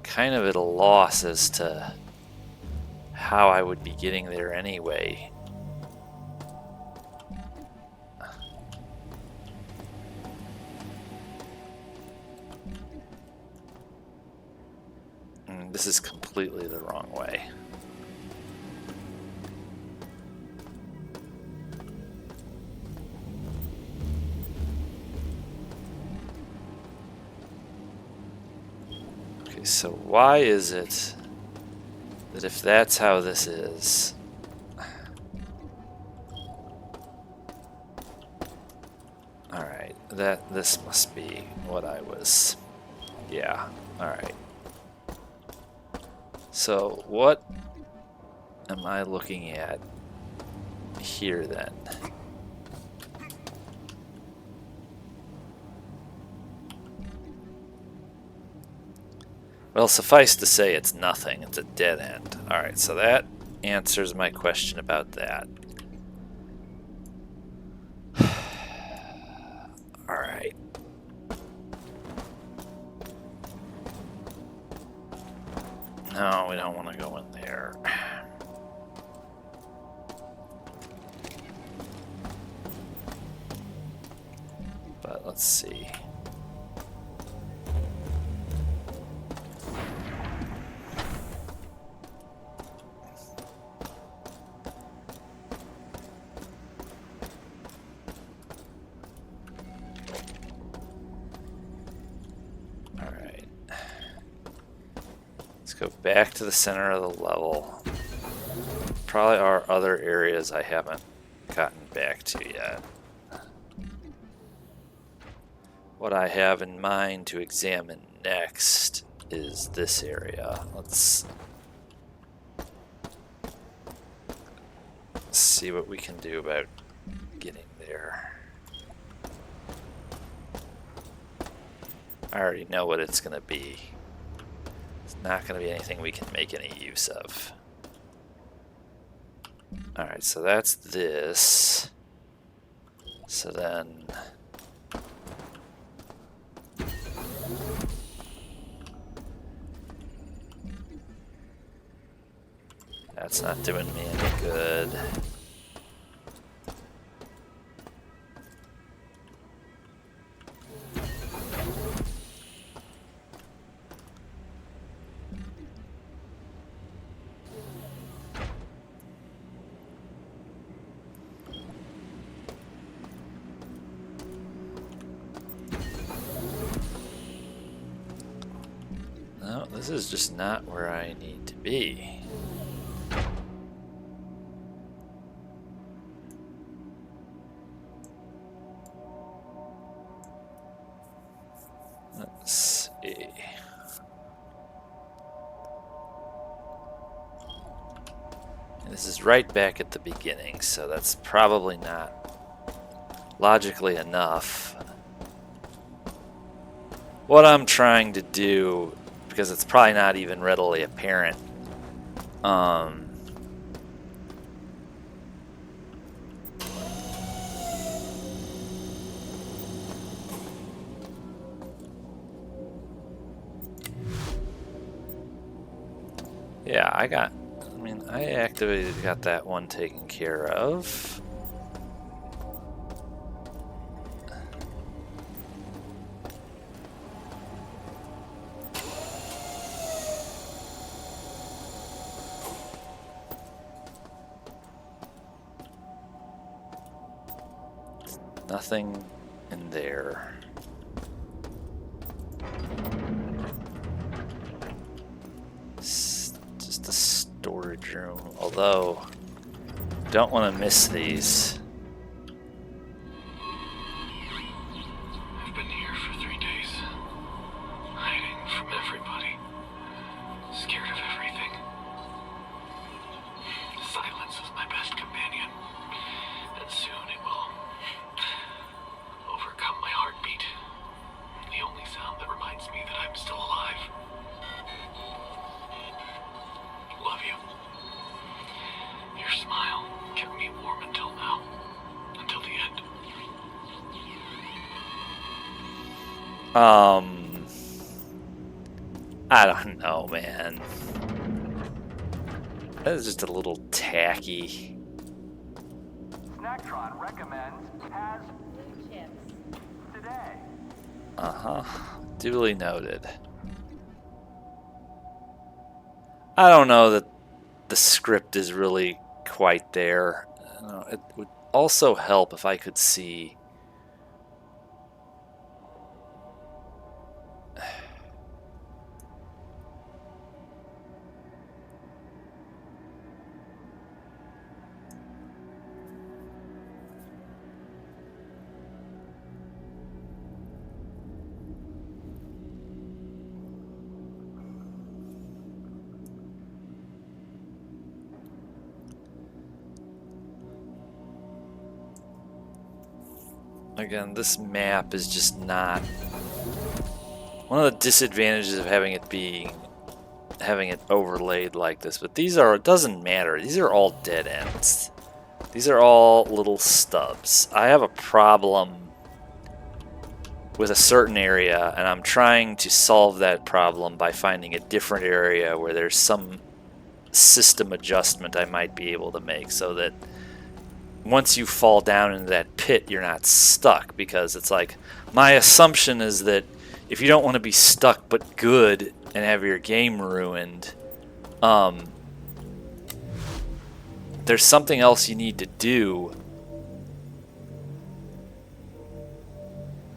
kind of at a loss as to how I would be getting there anyway. This is completely the wrong way. So why is it that if that's how this is... Alright, this must be what I was... Yeah, alright. So what am I looking at here then? Well, suffice to say, it's nothing. It's a dead end. Alright, so that answers my question about that. Alright. No, we don't want to go in there. But let's see. Go back to the center of the level. Probably are other areas I haven't gotten back to yet. What I have in mind to examine next is this area. Let's see what we can do about getting there. I already know what it's going to be. Not going to be anything we can make any use of. Alright, so that's this. So then... That's not doing me any good. No, this is just not where I need to be. Let's see. And this is right back at the beginning, so that's probably not logically enough. What I'm trying to do, because it's probably not even readily apparent, Yeah, I got that one taken care of. Nothing in there. Just a storage room. Although, don't want to miss these. I've been here for 3 days, hiding from everybody, scared of everything. Silence is my best companion, and soon it will overcome my heartbeat. The only sound that reminds me that I'm still alive. Love you. Your smile kept me warm until now. Until the end. I don't know, man. That is just a little tacky. Snacktron recommends has blue chips today. Uh-huh. Duly noted. I don't know that the script is really quite there. It would also help if I could see. Again, this map is just not one of the disadvantages of having it overlaid like this. But it doesn't matter. These are all dead ends. These are all little stubs. I have a problem with a certain area, and I'm trying to solve that problem by finding a different area where there's some system adjustment I might be able to make so that once you fall down into that pit, you're not stuck. Because it's like, my assumption is that if you don't want to be stuck but good and have your game ruined, there's something else you need to do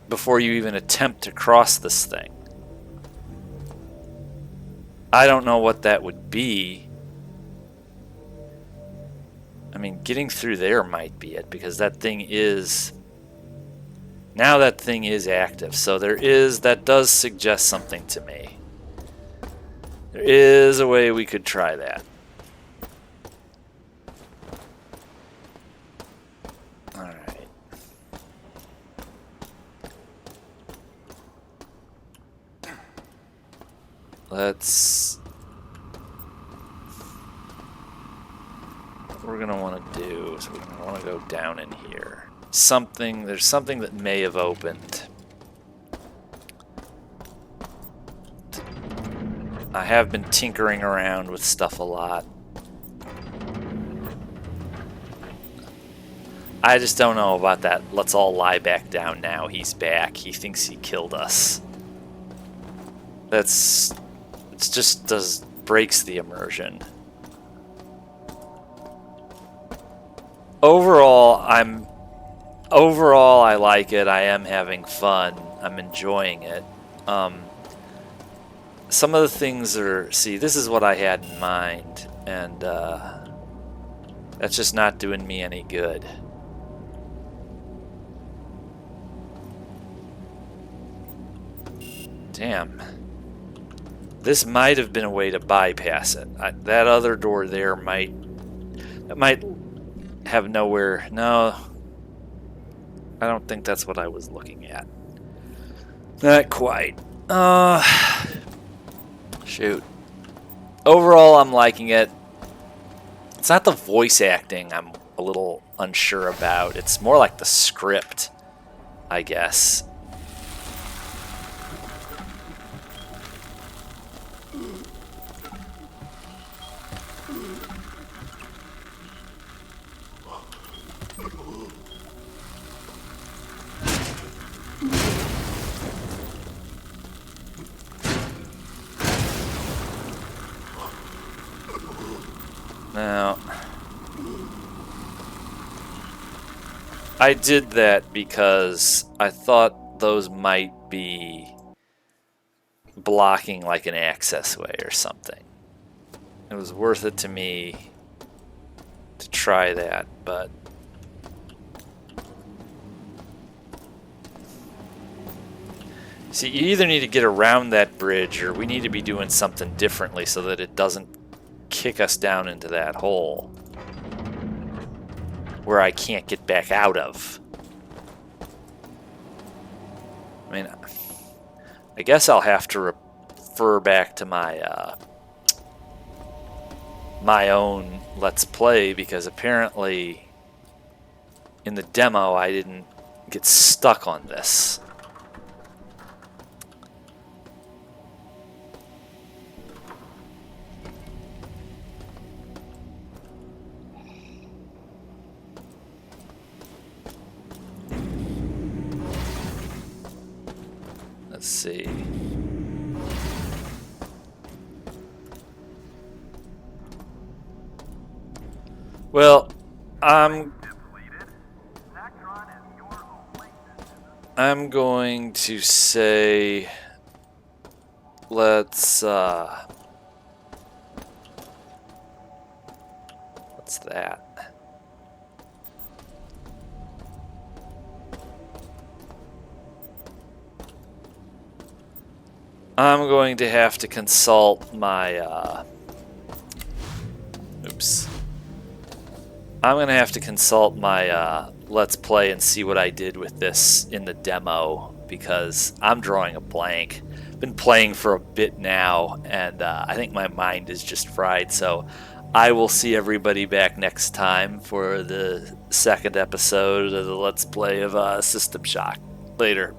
before you even attempt to cross this thing. I don't know what that would be. I mean, getting through there might be it, because that thing is... Now that thing is active, so that does suggest something to me. There is a way we could try that. Alright. Let's... What we're gonna want to do is we're gonna want to go down in here. There's something that may have opened. I have been tinkering around with stuff a lot. I just don't know about that. Let's all lie back down now. He's back. He thinks he killed us. It just breaks the immersion. Overall, I like it. I am having fun. I'm enjoying it. Some of the things are... See, this is what I had in mind, and that's just not doing me any good. Damn. This might have been a way to bypass it. That other door there might have nowhere... No. I don't think that's what I was looking at. Not quite. Shoot. Overall, I'm liking it. It's not the voice acting I'm a little unsure about. It's more like the script, I guess. I did that because I thought those might be blocking like an access way or something. It was worth it to me to try that, but see, you either need to get around that bridge or we need to be doing something differently so that it doesn't kick us down into that hole where I can't get back out of. I mean, I guess I'll have to refer back to my my own Let's Play, because apparently in the demo I didn't get stuck on this. Let's see. Well, I'm going to say what's that? I'm going to have to consult my oops. I'm going to have to consult my Let's Play and see what I did with this in the demo, because I'm drawing a blank. Been playing for a bit now, and I think my mind is just fried. So I will see everybody back next time for the second episode of the Let's Play of System Shock. Later.